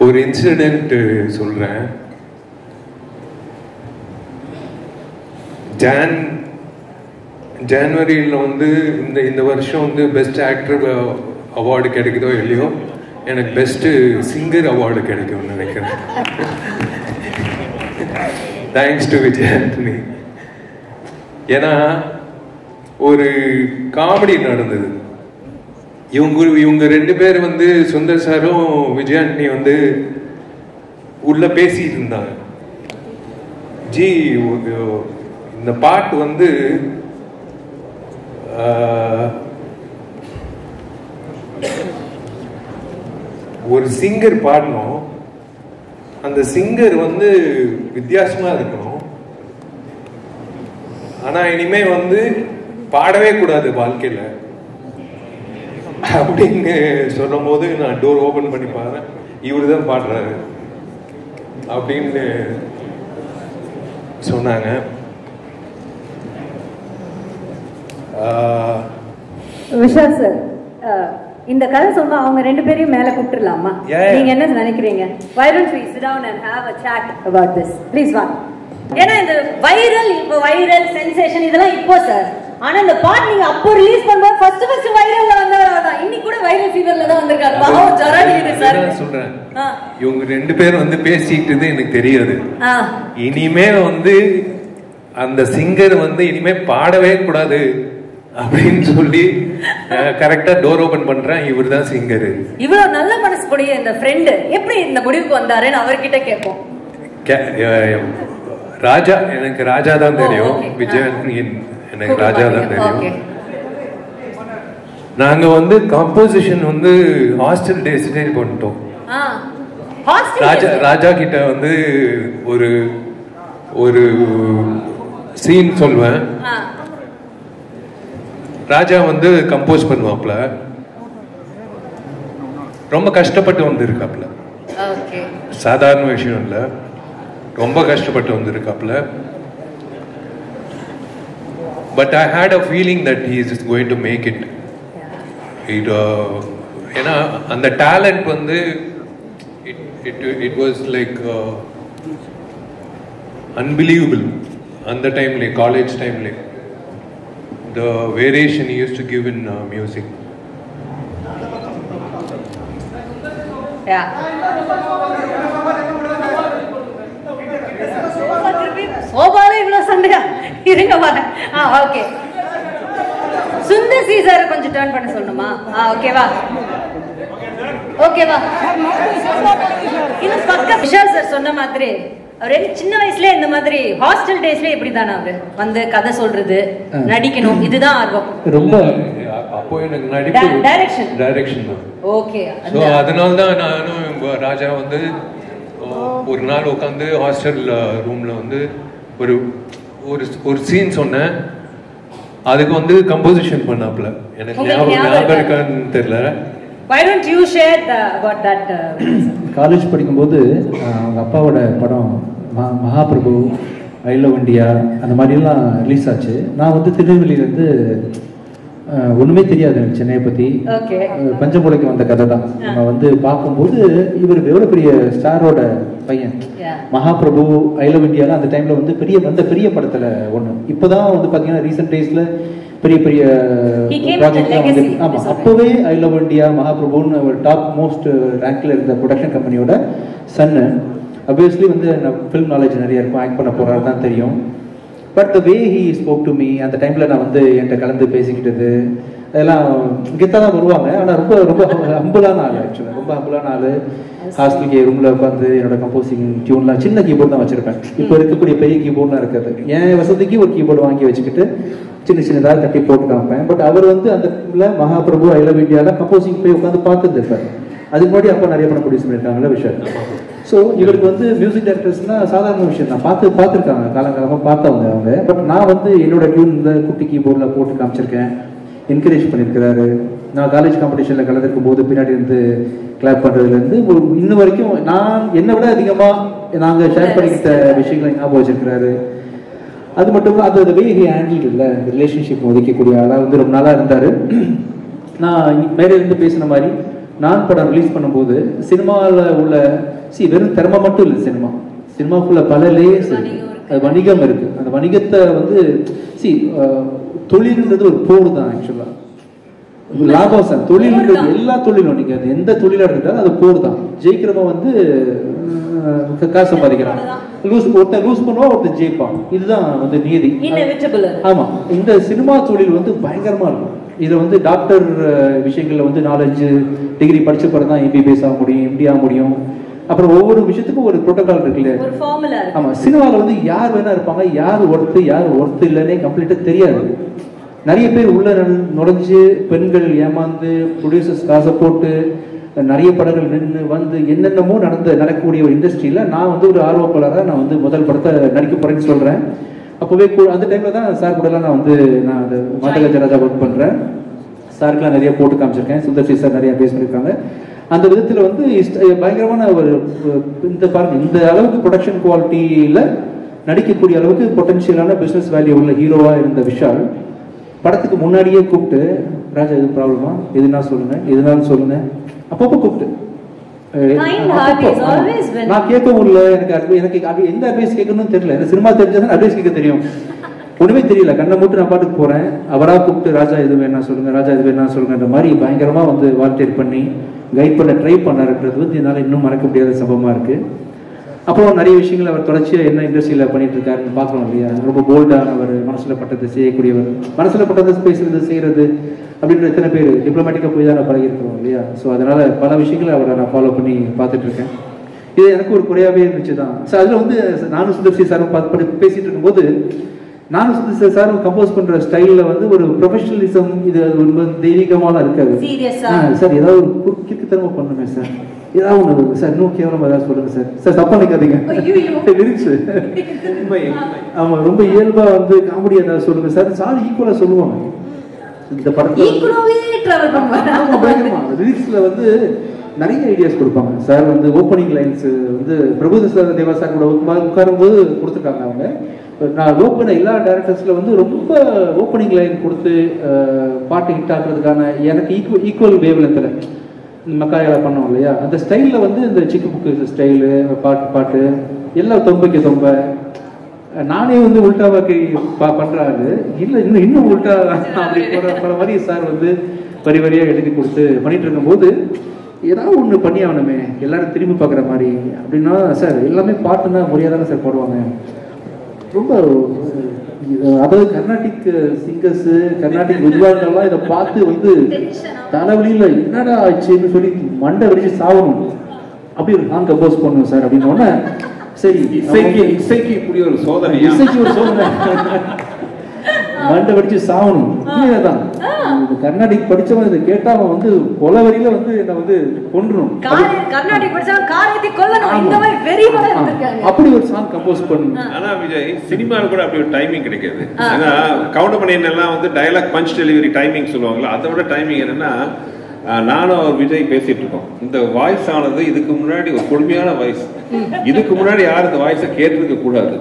ஒரு இன்சிடென்ட் சொல்றேன். ஜனவரியில் வந்து இந்த வருஷம் வந்து பெஸ்ட் ஆக்டர் அவார்டு கிடைக்குதோ இல்லையோ, எனக்கு பெஸ்ட் சிங்கர் அவார்டு கிடைக்கும்னு நினைக்கிறேன். Thanks to Vijay Antony. ஏன்னா ஒரு காமெடி நடந்தது. இவங்க 2 பேர் வந்து சுந்தர் சாரும் விஜய் ஆண்டனி வந்து உள்ள பேசிட்டு இருந்தாங்க. ஜி இந்த பாட்டு வந்து ஒரு சிங்கர் பாடணும், அந்த சிங்கர் வந்து வித்தியாசமா இருக்கணும், ஆனா இனிமே வந்து பாடவே கூடாது வாழ்க்கையில அப்படின்னு சொல்லும் போது நான் டோர் ஓபன் பண்ணி பாருறேன், இவரு தான் பாடுறாரு அப்படின்னு சொன்னாங்க. விஷால் சார், இந்த கதை சொன்னா அவங்க 2 பேரையும் மேல கூப்பிட்டுலாமா? நீங்க என்ன நினைக்கிறீங்க? Why don't we sit down and have a chat about this? Please வா. ஏன்னா இந்த வைரல் சென்சேஷன் இதெல்லாம் இப்போ சார், ஆனா இந்த பாட்டு நீங்க அப்போ ரிலீஸ் பண்ணும்போது ஃபர்ஸ்ட் வைரல்ல வந்தவர் தான். இன்னைக்கு கூட வைரல் ஃபீவர்ல தான் வந்திருக்காரு. பாவம் ஜராடி சார். நான் சொல்றேன் இவங்க ரெண்டு பேரும் வந்து பேசிக்கிட்டது எனக்கு தெரியாது. இனிமே வந்து அந்த சிங்கர் வந்து இனிமே பாடவே கூடாது அப்படின்னு சொல்லி கரெக்டா டோர் ஓபன் பண்றேன். இவர் தான் சிங்கர். இவ்வளவு நல்ல மனசு கூடிய இந்த ஃப்ரெண்ட் எப்படி இந்த முடிவுக்கு வந்தாருன்னு அவர்கிட்ட கேட்போம். ராஜா, எனக்கு ராஜா தான் தெரியும். விஜயன் எனக்கு ராஜா தான் தெரியும். நாங்க வந்து காம்போசிஷன் வந்து ஹாஸ்டல் டேஸ்லயே பண்ணிட்டோம். ராஜா கிட்ட வந்து ஒரு ஒரு சீன் சொல்வேன். ராஜா வந்து கம்போஸ் பண்ணுவாப்ல. ரொம்ப கஷ்டப்பட்டு வந்திருக்காப்ல. சாதாரண விஷயம் இல்ல, ரொம்ப கஷ்டப்பட்டு வந்திருக்காப்ல. But I had a feeling that he is going to make it. ஏன்னா அந்த டேலண்ட் வந்து it was like unbelievable. அந்த டைம்ல காலேஜ் டைம்ல the variation he used to give in music. Yeah. சோபாலே இவ்வளவு சண்டையா இருங்க வரேன். ஓகே, சுந்தர் சி சார் கொஞ்சம் டர்ன் பண்ண சொல்லணுமா? ஓகேவா? ஓகேவா? இன்னும் பக்கம் விஷால் சார் சொன்ன மாதிரி அவரு சின்ன வயசுல இந்த மாதிரி ஹாஸ்டல் டேஸ்ல இப்படிதானே அவரு வந்து கதை சொல்றது, நடிக்கணும், இதுதான் ஆர்வம். ரொம்ப அப்போ எனக்கு நடிப்பு டைரக்ஷன் தான். ஓகே, சோ அதனால தான் நானும் ராஜா வந்து ஒரு நாள் உட்காந்து ஹாஸ்டல் ரூம்ல வந்து ஒரு ஒரு சீன் சொன்னேன். அதுக்கு வந்து கம்போசிஷன் பண்ணாப்ல. எனக்கு ஞாபகம் இருக்கான்னு தெரியல. Why don't you share about that? College படிக்கும்போது அவங்க அப்பாவோட படம் மகாபிரபு, ஐ லவ் இண்டியா அந்த மாதிரிலாம் ரிலீஸ் ஆச்சு. நான் வந்து திருநெல்வேலியிலேருந்து ஒன்றுமே தெரியாது எனக்கு சென்னையை பற்றி. பஞ்சமுலைக்கு வந்த கதை தான். நம்ம வந்து பார்க்கும்போது இவர் எவ்வளோ பெரிய ஸ்டாரோட பையன். மகாபிரபு, ஐ லவ் இண்டியாலாம் அந்த டைமில் வந்து பெரிய படத்தில் ஒன்று. இப்போ தான் வந்து பார்த்தீங்கன்னா ரீசெண்ட் டேஸில் பெரிய பெரிய ப்ராஜெக்ட்லாம் வந்து. ஆமாம், அப்போவே ஐ லவ் இண்டியா, மகாபிரபுன்னு ஒரு டாப் மோஸ்ட் ரேங்க்ல இருந்த ப்ரொடக்ஷன் கம்பெனியோட சன்னு. அப்வியஸ்லி வந்து ஃபிலிம் நாலேஜ் நிறைய இருக்கும், ஆக்ட் பண்ண போறாரு தான் தெரியும். But the way he spoke to me, அந்த டைமில் நான் வந்து என்கிட்ட கலந்து பேசிக்கிட்டது அதெல்லாம் கெத்தாக தான் வருவாங்க. ஆனால் ரொம்ப ரொம்ப ஹம்புளான ஆள். ஆக்சுவலாக ரொம்ப ஹம்புளான ஆள். ஹாஸ்டலுக்கு ரூமில் உட்காந்து என்னோட கம்போசிங் டியூன்லாம் சின்ன கீபோர்டு தான் வச்சுருப்பேன். இப்போ இருக்கக்கூடிய பெரிய கீபோர்ட்லாம் இருக்காது. என் வசதிக்கு ஒரு கீபோர்டு வாங்கி வச்சுக்கிட்டு சின்னதாக தட்டி போட்டு காமிப்பேன். பட் அவர் வந்து அந்த டைமில் மகாபிரபு, ஐ லவ் இண்டியாவில் கம்போசிங் போய் உட்காந்து பார்த்துட்டு இருப்பார். அதுக்கு முன்னாடி அப்போ நிறைய படம் ப்ரொடியூஸ் பண்ணியிருக்காங்களே விஷயம். ஸோ இவருக்கு வந்து மியூசிக் டைரக்டர்ஸ்னால் சாதாரண விஷயம் தான். பார்த்துருக்காங்க, காலங்காலமாக பார்த்தவங்க அவங்க. பட் நான் வந்து என்னோட டியூன் இந்த குட்டி கீபோர்டில் போட்டு காமிச்சிருக்கேன், என்கரேஜ் பண்ணியிருக்கிறாரு. நான் காலேஜ் காம்படிஷனில் கலந்துருக்கும் போது பின்னாடி இருந்து கிளாப் பண்ணுறதுலேருந்து இன்னும் வரைக்கும் நான் என்னை விட அதிகமாக நாங்கள் ஷேர் பண்ணிக்கிட்ட விஷயங்களை ஞாபகம் வச்சிருக்கிறாரு. அது மட்டும் இல்லை, அது வே ஹி ஹேண்டில் இல்லை ரிலேஷன்ஷிப் ஒதுக்கக்கூடிய ஆளாக வந்து ரொம்ப நாளாக இருந்தார். நான் மேலேருந்து பேசின மாதிரி நான் படம் ரிலீஸ் பண்ணும்போது சினிமாவில் உள்ள வெறும் திறமை மட்டும் இல்லை, சினிமாக்குள்ள பல லேயர்ஸ் இருக்கு, அது வணிகம் இருக்கு. அந்த வணிகத்தை வந்து தொழில்ன்றது ஒரு போர் தான். ஆக்சுவலா லாபம் தொழில்ன்றது எல்லா தொழிலும் நீங்க எந்த தொழிலாக எடுத்துட்டாலும் அது போர் தான். ஜெயிக்கிறவன் வந்து காசு சம்பாதிக்கிறான், ஒருத்தன் லூஸ் பண்ணுவா, ஒருத்தன் ஜெயிப்பான். இதுதான் வந்து நீதி. ஆமா, இந்த சினிமா தொழில் வந்து பயங்கரமா இருக்கும். இதில் வந்து டாக்டர் விஷயங்கள்ல வந்து 4-5 டிகிரி படிச்ச பிறகு தான் எம்பிபிஎஸ் ஆக முடியும், எம்டி ஆக முடியும். அப்புறம் ஒவ்வொரு விஷயத்துக்கும் ஒரு புரோட்டோகால் இருக்கு இல்லையா? ஆமா, சினிமாவில் வந்து யார் வேணா இருப்பாங்க, யார் ஒர்த்து இல்லைன்னே கம்ப்ளீட்டா தெரியாது. நிறைய பேர் உள்ள நுழைஞ்சு பெண்கள் ஏமாந்து ப்ரொடியூசர்ஸ் காசை போட்டு நிறைய படங்கள் நின்று வந்து என்னென்னமோ நடக்கக்கூடிய ஒரு இண்டஸ்ட்ரியில நான் வந்து ஒரு ஆர்வப்பாளராக நான் வந்து முதல் படத்தை நடிக்க போறேன்னு சொல்றேன். அப்போவே அந்த டைம்ல தான் சார் கூடலாம் நான் அந்த மாதகஜராஜா ஒர்க் பண்றேன். சாருக்கெல்லாம் நிறைய போட்டு காமிச்சிருக்கேன். சுந்தர் சி சார் நிறைய பேச பண்ணியிருக்காங்க. அந்த விதத்துல வந்து பயங்கரமான ஒரு இந்த பாருங்க, இந்த அளவுக்கு ப்ரொடக்ஷன் குவாலிட்டியில நடிக்கக்கூடிய அளவுக்கு பொட்டன்ஷியலான பிசினஸ் வேல்யூ உள்ள ஹீரோவா இருந்த விஷால் படத்துக்கு முன்னாடியே கூப்பிட்டு, ராஜா எது ப்ராப்ளமா, எதுனாலும் சொல்லுங்க அப்பப்போ கூப்பிட்டு நான் கேட்கவும் இல்லை. எனக்கு எந்த அட்வைஸ் கேட்கணும்னு தெரியல. எனக்கு சினிமா தெரிஞ்சதான் அட்வைஸ் கேட்க தெரியும். ஒன்றுமே தெரியல, கண்ணை மூட்டு நான் பாட்டுக்கு போகிறேன். அவராக கூப்பிட்டு ராஜா இது வேணா சொல்லுங்கள், ராஜா இது வேணா சொல்லுங்கன்ற மாதிரி பயங்கரமாக வந்து வாலண்டியர் பண்ணி கைட் பண்ண ட்ரை பண்ணாருன்றது வந்து என்னால் இன்னும் மறக்க முடியாத சம்பவமாக இருக்குது. அப்புறம் நிறைய விஷயங்கள் அவர் தொடர்ச்சியாக என்ன இண்டஸ்ட்ரியில் பண்ணிட்டு இருக்காருன்னு பார்க்கலாம் இல்லையா. ரொம்ப போல்டானவர், மனசில் பட்டதை செய்யக்கூடியவர், மனசில் பட்டதை பேசுறது செய்கிறது அப்படின்ற எத்தனை பேர் டிப்ளமேட்டிக்காக போய் தான் நான் பழகிருக்கிறோம் இல்லையா. ஸோ அதனால் பல விஷயங்களை அவரை நான் ஃபாலோ பண்ணி பார்த்துட்டு இருக்கேன். இது எனக்கு ஒரு குறையாகவே இருந்துச்சு தான். ஸோ அதில் வந்து நானும் சுந்தர்சி சாரும் பார்த்து பேசிகிட்டு இருக்கும்போது நானும் சுந்தர்சி சாரும் கம்போஸ் பண்ணுற ஸ்டைலில் வந்து ஒரு ப்ரொஃபஷனலிசம், இது ரொம்ப தெய்வீகமாக இருக்காது சார். ஏதாவது ஒரு குறுக்கித்தனமாக பண்ணுமே சார், ஏதாவது ஒன்று சார், இன்னும் கேவலமாக ஏதாவது சொல்லுங்க சார். சார் தப்பா நினைக்காதீங்க, லிரிக்ஸ் ஆமாம் ரொம்ப இயல்பாக வந்து காமெடி ஏதாவது சொல்லுங்க சார். சார் ஈக்குவலாக சொல்லுவாங்க இந்த படத்தில். லிரிக்ஸ்ல வந்து நிறைய ஐடியாஸ் கொடுப்பாங்க சார். வந்து ஓப்பனிங் லைன்ஸ் வந்து பிரபுதேவா தேவா சார் கூட உட்காரும்போது கொடுத்துருக்காங்க அவங்க. நான் ஒர்க் பண்ண எல்லா டேரக்டர்ஸில் வந்து ரொம்ப ஓப்பனிங் லைன் கொடுத்து பாட்டு ஹிட் ஆக்குறதுக்கான எனக்கு ஈக்குவல் வேவ் லென்த்தில் மக்காயால பண்ணோம் இல்லையா, அந்த ஸ்டைலில் வந்து இந்த சிக்கு புக்கு ஸ்டைலு, பாட்டு எல்லாம் தொம்பைக்கு தொம்ப நானே வந்து உல்டாவாக்கி பண்ணுறாரு இல்லை, இன்னும் உல்டா அப்படி போகிற மாதிரி சார் வந்து வரி வரியாக எழுதி கொடுத்து பண்ணிட்டு இருக்கும்போது ஏதாவது ஒன்று பண்ணி ஆகணுமே எல்லாரும் திரும்பி பார்க்குற மாதிரி அப்படின்னா சார் எல்லாமே பாட்டுன்னா முறையாக தானே சார் போடுவாங்க. ரொம்ப அதாவது கர்நாடிக் சிங்கர்ஸு, கர்நாடிக் வித்வான்கள்லாம் இதை பார்த்து வந்து தலைவலியில் என்னடா ஆச்சுன்னு சொல்லி மண்டை வெடிச்சு சாகணும். அப்படி ஒரு சாங் கம்போஸ் பண்ணுவோம் சார் அப்படின்னோடனே சரி இசைக்கு இப்படி ஒரு சோதனை, இசைக்கு ஒரு சோதனை மண்டை வெடிச்சு சாகணும். தான் கர்நாடிக் படிச்சவன் இதை கேட்டா அவன் வந்து கொலை வரியில வந்து என்ன வந்து கொன்றணும். அப்படி ஒரு சாங் கம்போஸ் பண்ணணும். ஆனா விஜய் சினிமாவில் கூட அப்படி ஒரு டைமிங் கிடைக்காது. ஏன்னா கவுண்டர் பண்ணி எல்லாம் வந்து டயலாக் பஞ்ச் டெலிவரி டைமிங் சொல்லுவாங்களா, அதை விட டைமிங் என்னன்னா நானும் அவர் விஜய் பேசிட்டு இருக்கோம். இந்த வாய்ஸ் ஆனது இதுக்கு முன்னாடி ஒரு கொடுமையான வாய்ஸ், இதுக்கு முன்னாடி யாரும் இந்த வாய்ஸை கேட்டிருக்க கூடாது,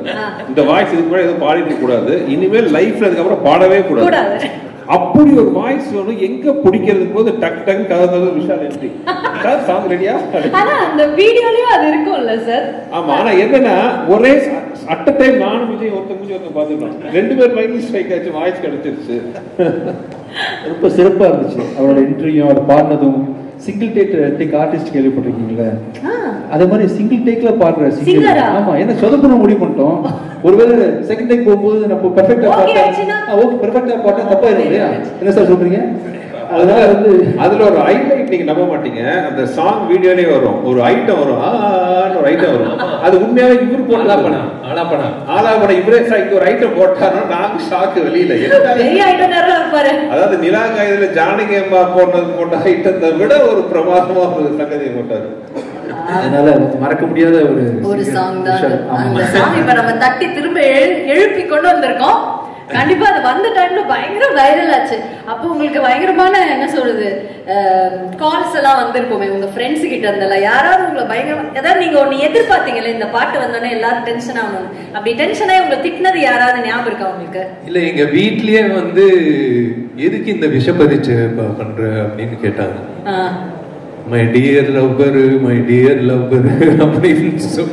இந்த வாய்ஸ் இதுக்கு முன்னாடி எதுவும் பாடிட்டு கூடாது, இனிமேல் லைஃப்ல அதுக்கப்புறம் பாடவே கூடாது. அப்படி ஒரு வாய்ஸ் ஒன்று எங்க பிடிக்கிறது போது டக் டக் கதை விஷால் என்ட்ரி சார் சாங் ரெடியா. ஆனா அந்த வீடியோலயும் அது இருக்கும்ல சார். ஆமா, ஆனா என்னன்னா ஒரே அட் அ டைம் நானும் விஜய் ஒருத்தங்க பாத்துக்கலாம், ரெண்டு பேர் மைண்ட் ஸ்ட்ரைக் ஆச்சு, வாய்ஸ் கிடைச்சிருச்சு. ரொம்ப சிறப்பா இருந்துச்சு அவரோட என்ட்ரியும் அவர் பாடினதும். சிங்கிள் டேக் ஆர்டிஸ்ட் கேள்விப்பட்டிருக்கீங்களா? அதே மாதிரி சிங்கிள் டேக்ல பாடுற சிங்கர். ஆமா, என்ன சொதப்பணும் முடிவு பண்ணிட்டோம். ஒருவேளை செகண்ட் டேக் போகும்போது நம்ம பெர்ஃபெக்ட்டா பாட்டா ஓகே பெர்ஃபெக்ட்டா பாட்டா தப்பா இருக்கு இல்லையா? என்ன சார் சொல்றீங்க? அதனால வந்து அதுல ஒரு ஹைலைட் நீங்க நம்ப மாட்டீங்க, அந்த சாங் வீடியோலயே வரும் ஒரு ஐட்டம் வரும், ஒரு ஐட்டம் வரும், அது உண்மையாவே இவரு போட்டு ஆலாபணம் இவரே ஒரு ஐட்டம் போட்டாருன்னா நாங்க ஷாக்கு வெளியில. அதாவது நிலா காயத்துல ஜானகி அம்மா போட்ட ஐட்டத்தை விட ஒரு பிரமாதமா ஒரு சங்கதியை போட்டாரு. அதனால மறக்க முடியாத ஒரு சாங் தான் அந்த சாங். இப்ப நம்ம தட்டி திரும்ப எழுப்பி கொண்டு வந்திருக்கோம். கண்டிப்பா அது வந்த டைம்ல பயங்கர வைரல் ஆச்சு. அப்போ உங்களுக்கு பயங்கரமான என்ன சொல்றது கால்ஸ் எல்லாம் வந்திருப்போமே உங்க ஃப்ரெண்ட்ஸ் கிட்ட இருந்தல, யாராவது உங்களை பயங்கரமா ஏதாவது நீங்க ஒண்ணு எதிர்பார்த்தீங்கல்ல, இந்த பாட்டு வந்தோடனே எல்லாரும் டென்ஷன் ஆகணும், அப்படி டென்ஷனாகி உங்களை திட்டினது யாராவது ஞாபகம் இருக்கா உங்களுக்கு? இல்ல, எங்க வீட்லயே வந்து எதுக்கு இந்த விஷப்பரிச்சு பண்ற அப்படின்னு கேட்டாங்க. மை டியர் லவ்வர் அப்படின்னு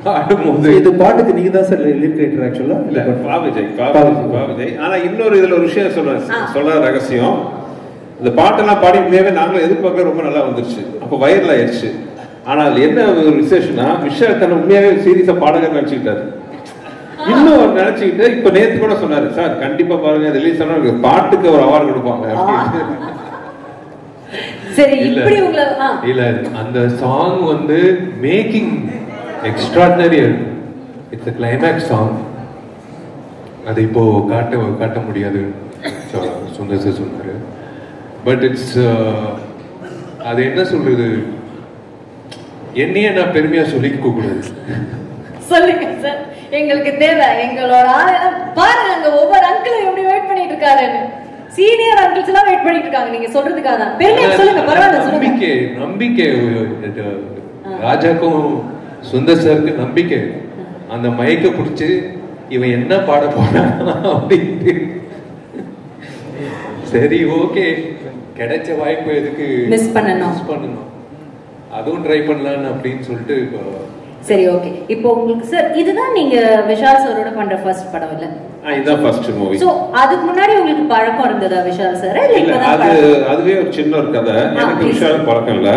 பாடும்போது இது பாட்டுக்கு நீங்க தான் சார் லிரிக் ரைட்டர் ஆக்சுவலா? இல்ல, பாவிஜய். ஆனா இன்னொரு இதுல ஒரு விஷயம் சொல்ற ரகசியம், இந்த பாட்டெல்லாம் பாடி முடியாவே நாங்களும் எதிர்பார்க்க ரொம்ப நல்லா வந்துருச்சு, அப்போ வைரல் ஆயிடுச்சு. ஆனால் என்ன ஒரு விசேஷம்னா விஷயம் தன்னை உண்மையாவே சீரியஸா பாடகர் நினைச்சுக்கிட்டாரு. இன்னும் அவர் நினைச்சுக்கிட்டு இப்ப நேத்து கூட சொன்னாரு, சார் கண்டிப்பா பாருங்க ரிலீஸ் ஆனா பாட்டுக்கு ஒரு அவார்டு கொடுப்பாங்க. சரி, இப்படி இல்ல அந்த சாங் வந்து making extraordinary, it's a climax song. அது இப்போ காட்ட முடியாது சுந்தர் சார் சொன்னாரு. பட் இட்ஸ் அது என்ன சொல்றது, என்னையே நான் பெருமையா சொல்லிக்க கூடாது. சொல்லுங்க சார், எங்களுக்கு தேவை எங்களோட பாருங்க அங்க ஒவ்வொரு அங்கிளும் எப்படி வெயிட் பண்ணிட்டு இருக்காருன்னு. சீனியர் அங்கிள்ஸ் எல்லாம் வெயிட் பண்ணிட்டு இருக்காங்க நீங்க சொல்றதுக்காக தான். பெருமையா சொல்லுங்க, பரவாயில்ல சொல்லுங்க. நம்பிக்கை ராஜாக்கும் சுந்தர் சாருக்கு நம்பிக்கை. அந்த மைக்க பிடிச்சு இவன் என்ன பாட போறான் அப்படின்ட்டு சரி ஓகே கிடைச்ச வாய்ப்பு எதுக்கு மிஸ் பண்ணணும், அதுவும் ட்ரை பண்ணலான்னு அப்படின்னு சொல்லிட்டு சரி, ஓகே. இப்போ உங்களுக்கு சார் இதுதான் நீங்க விஷால் சாரோட பண்ற ஃபர்ஸ்ட் படம் இல்ல? இதுதான் ஃபர்ஸ்ட் மூவி. சோ அதுக்கு முன்னாடி உங்களுக்கு பழக்கம் இருந்ததா விஷால் சார்? இல்ல அதுவே ஒரு சின்ன ஒரு கதை. எனக்கு விஷால் பழக்கம் இல்ல.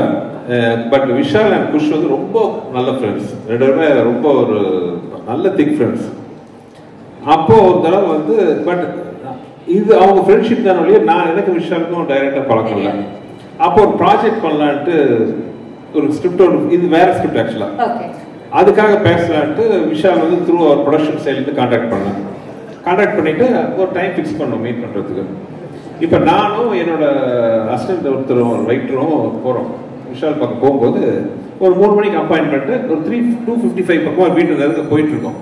பட் விஷால் அண்ட் குஷ் வந்து ரொம்ப நல்ல ஃப்ரெண்ட்ஸ். ரெண்டு பேருமே ரொம்ப ஒரு நல்ல திக் ஃப்ரெண்ட்ஸ். அப்போ ஒரு தடவை வந்து பட் இது அவங்க ஃப்ரெண்ட்ஷிப் தான் வழியே எனக்கு விஷாலுக்கும் டைரக்டா பழக்கம் இல்லை. அப்போ ஒரு ப்ராஜெக்ட் பண்ணலான்ட்டு ஒரு ஸ்கிரிப்ட், இது வேற ஸ்கிரிப்ட் ஆக்சுவலா, அதுக்காக பேசலான்ட்டு விஷால் வந்து த்ரூ அவர் ப்ரொடக்ஷன் சைட்லேருந்து கான்டாக்ட் பண்ணிட்டு ஒரு டைம் ஃபிக்ஸ் பண்ணோம் மீட் பண்றதுக்கு. இப்போ நானும் என்னோட அசிஸ்டன்ட் ஒருத்தரும் ரைட்டரும் போறோம். விஷால் பக்கம் போகும்போது ஒரு 3 மணிக்கு அப்பாயின்மெண்ட், ஒரு 2:55 பக்கம் வீட்டு நேரத்துக்கு போயிட்டு இருக்கோம்.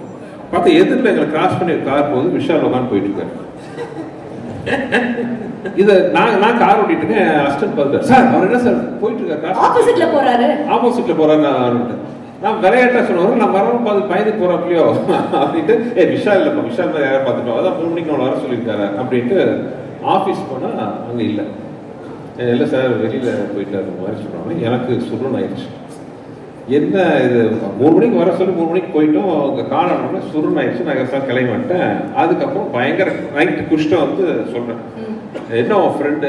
பார்த்தா எதிரில் எங்களை கிராஸ் பண்ணி கார் போகுது. விஷால் உட்காந்து போயிட்டு இருக்காரு. இத நான் கார் ஓட்டிட்டு இருக்கேன். அசிஸ்டன்ட் பார்த்தாரு, சார் அவர் என்ன சார் போயிட்டு இருக்காரு, ஆப்போசிட்ல போறாரு. நான் விளையாட்டா சொன்னவங்க நான் வரவும் பார்த்து பயந்து போறாப்லையோ அப்படின்ட்டு விஷால் இல்லப்பா, விஷால் தான் யாரை பார்த்துட்டோம், அதான் 3 மணிக்கு வர சொல்லியிருக்காரு அப்படின்ட்டு ஆஃபீஸ் போனா அங்க இல்லை சார் வெளியில போயிட்டாரு மாதிரி சொல்றாங்க. எனக்கு சுருன்னு ஆயிடுச்சு. என்ன இது 3 மணிக்கு வர சொல்லி 3 மணிக்கு போயிட்டோம், அவங்க காணோம்னா சுருன்னு ஆயிடுச்சு. நான் சார் கிளம்பி வந்துட்டேன். அதுக்கப்புறம் பயங்கர நைட்டு குஷ்டம் வந்து சொல்றேன், என்ன உன் ஃப்ரெண்டு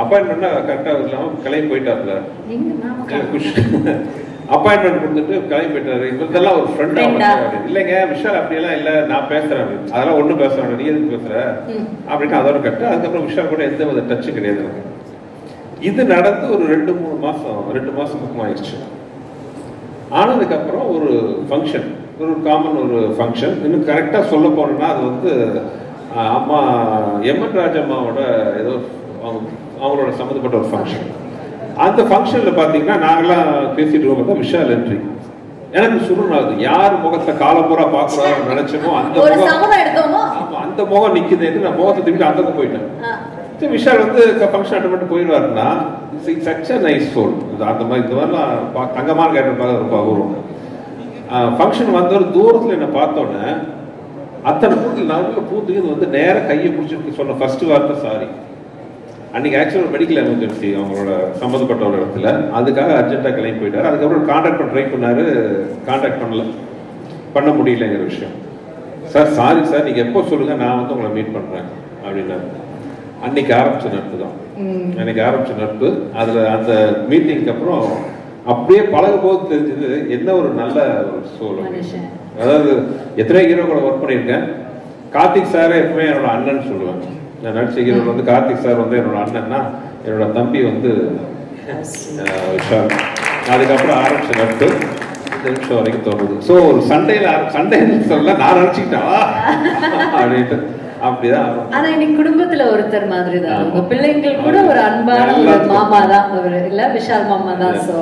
அப்பாயின்மெண்ட்னா கரெக்டாக இல்லாமல் கிளம்பி போயிட்டாருல, அப்பாயின்மெண்ட் கொடுத்துட்டு கிளம்பி போயிட்டாரு, இதெல்லாம் ஒரு ஃப்ரெண்டா? இல்லைங்க விஷால் அப்படியெல்லாம் இல்லை, நான் பேசுறேன் அப்படின்னு. அதெல்லாம் ஒன்றும் பேசுறேன், நீ எதுக்கு பேசுற அப்படின்னு அதோட கட்டு. அதுக்கப்புறம் விஷால் கூட எந்த வித டச்சு கிடையாது எனக்கு. இது நடந்து ஒரு 2 மாசம் பக்கம் ஆயிடுச்சு. ஆனதுக்கப்புறம் ஒரு ஃபங்க்ஷன், ஒரு காமன் ஒரு ஃபங்க்ஷன், இன்னும் கரெக்டாக சொல்ல போனோம்னா அது வந்து அம்மா எம்என் ராஜம்மாவோட ஏதோ அவங்களோட சம்மந்தப்பட்ட ஒரு ஃபங்க்ஷன். அந்த ஃபங்க்ஷனில் பார்த்தீங்கன்னா நாங்களாம் பேசிட்டு இருக்கோம், விஷால் என்ட்ரி. எனக்கு சுருணாகுது, யார் முகத்தை காலம்பூரா பார்க்கறான்னு நினைச்சோமோ அந்த முகம் நிக்குது. நான் முகத்தை திருப்பி அந்த பக்கம் போயிட்டேன். விஷால் வந்து ஃபங்க்ஷன் அட்டன் பண்ணிட்டு போயிடுவாருன்னா சச் அ நைஸ் சோல். அந்த மாதிரி இந்த மாதிரிலாம் தங்கமான கேட்டிருப்பாங்க, ரொம்ப அபூர்வம். ஃபங்க்ஷன் வந்த ஒரு தூரத்தில் என்ன பார்த்தோன்னே அத்தனை பூத்தில் நடுவில் பூத்துக்கு வந்து நேராக கையை பிடிச்சிட்டு சொன்ன ஃபர்ஸ்ட் வார்த்தை சாரி. அன்னைக்கு ஆக்சுவலாக மெடிக்கல் எமர்ஜென்சி அவங்களோட சம்மந்தப்பட்ட ஒரு இடத்துல, அதுக்காக அர்ஜென்ட்டாக கிளம்பி போயிட்டார். அதுக்கப்புறம் கான்டாக்ட் பண்ண ட்ரை பண்ணாரு, கான்டாக்ட் பண்ண முடியலங்கிற விஷயம். சார் சாரி சார், நீங்கள் எப்போ சொல்லுங்கள், நான் வந்து உங்களை மீட் பண்ணுறேன் அப்படின்னாரு. அன்னைக்கு ஆரம்பிச்ச நட்பு தான். அன்னைக்கு ஆரம்பிச்ச நட்பு. அதில் அந்த மீட்டிங்க்கு அப்புறம் அப்படியே பழகும் போது தெரிஞ்சது என்ன ஒரு நல்ல ஒரு சோல். அதாவது எத்தனை ஹீரோ கூட ஒர்க் பண்ணியிருக்கேன். கார்த்திக் சாரை எப்பவுமே என்னோட அண்ணன் சொல்லுவேன். நான் நடிச்ச ஹீரோ வந்து கார்த்திக் சார் வந்து என்னோட அண்ணன்னா, என்னோட தம்பி வந்து விஷால். அதுக்கப்புறம் ஆரம்பிச்ச நட்பு இந்த நிமிஷம் வரைக்கும் தோணுது. ஸோ ஒரு சண்டைன்னு சொல்ல நான் நினைச்சுக்கிட்டா அப்படின்ட்டு அப்படிதான். ஆனா இன்னைக்கு குடும்பத்துல ஒருத்தர் மாதிரி தான் உங்க பிள்ளைங்கள் கூட ஒரு அன்பான ஒரு மாமா தான் அவரு, இல்ல விஷால் மாமா தான். சோ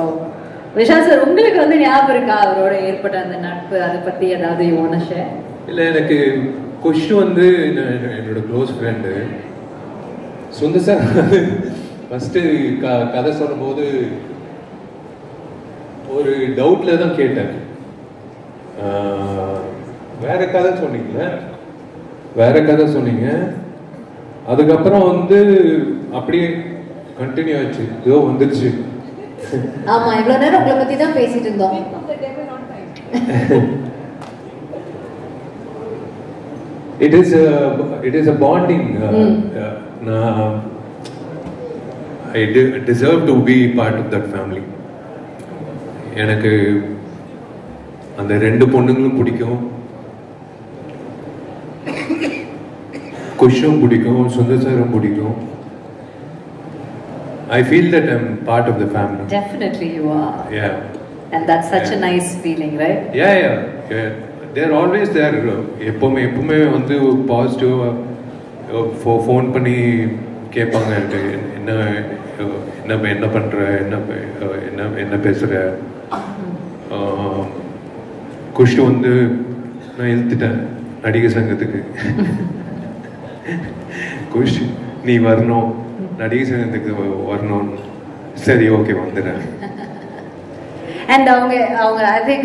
விஷால் சார் உங்களுக்கு வந்து ஞாபகம் இருக்கா அவரோட ஏற்பட்ட அந்த நட்பு? அதை பத்தி ஏதாவது ஷேர்? இல்ல, எனக்கு குஷ் வந்து என்னோட close friend. Sundar sir first கதை சொல்லும் போது ஒரு டவுட்ல தான் கேட்டேன், வேற கதை சொன்னீங்க. அதுக்கப்புறம் வந்து அப்படியே கண்டினியூ ஆச்சு, ஏதோ வந்துருச்சு. ஆமா, இவ்வளவு நேரம் உங்களை பத்தி தான் பேசிட்டு இருந்தோம். It is a bonding. I deserve to be part of that family. எனக்கு அந்த 2 பொண்ணுங்களும் பிடிக்கும், குஷும் பிடிக்கும், சுந்தர் சாரும் பிடிக்கும். I feel that I'm part of the family. Definitely you are. Yeah. And that's such a nice feeling, right? Yeah. They're always there. எப்பவுமே வந்து பாசிட்டிவா ஃபோன் பண்ணி கேட்பாங்க, என்ன பண்ற, என்ன பேசுற. குஷ் வந்து நான் எழுத்துட்டேன் நடிகர் சங்கத்துக்கு, குஷ் நீ வரணும், நடிகர் சங்கத்துக்கு வரணும். சரி, ஓகே வந்துடுறேன். And அவங்க I think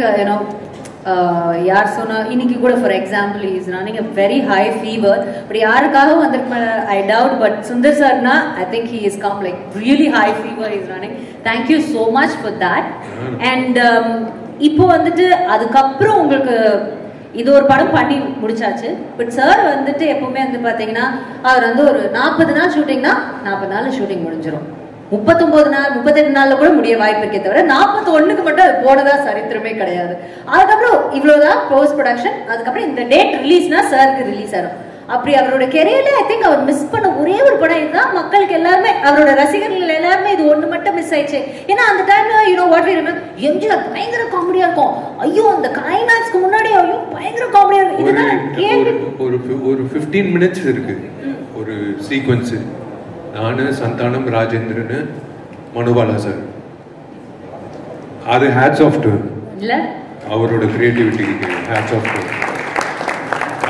யார் சொன்னா இன்னைக்கு கூட for example is running a very high fever, but யாருக்காக வந்திருக்க I doubt, but சுந்தர் சார்னா I think he is come like really high fever is running. Thank you so much for that. And இப்போ வந்துட்டு அதுக்கப்புறம் உங்களுக்கு இது ஒரு படம் பண்ணி முடிச்சாச்சு. பட் சார் வந்துட்டு எப்பவுமே வந்து பாத்தீங்கன்னா அவர் வந்து ஒரு 40 நாள் ஷூட்டிங்னா 40 நாள் ஷூட்டிங் முடிஞ்சிடும். 39 நாள் 38 நாள்ல கூட முடிய வாய்ப்பு இருக்கே தவிர 41க்கு மட்டும் அது போனதா சரித்திரமே கிடையாது. அதுக்கப்புறம் இவ்வளவுதான் போஸ்ட் ப்ரொடக்ஷன். அதுக்கப்புறம் இந்த டேட் ரிலீஸ்னா சாருக்கு ரிலீஸ் ஆகும். அப்படி அவரோட கெரியர்ல ஐ திங்க் அவர் மிஸ் பண்ண ஒரே ஒரு படம் இதுதான். மக்களுக்கு எல்லாருமே அவரோட ரசிகர்கள் எல்லாருமே இது ஒண்ணு மட்டும் மிஸ் ஆயிடுச்சு. ஏன்னா அந்த டைம்ல you know what we remember, MGR பயங்கர காமெடியா இருக்கும். ஐயோ அந்த கிளைமேக்ஸ்க்கு முன்னாடி ஐயோ பயங்கர காமெடியா இருக்கும். இதுதான் ஒரு 15 minutes இருக்கு ஒரு சீக்வன்ஸ். நானு, சந்தானம், ராஜேந்திரன், மனுபாலா சார். அது ஹேட்ஸ் ஆஃப் டு இல்ல அவரோட கிரியேட்டிவிட்டிக்கு ஹேட்ஸ் ஆஃப் டு.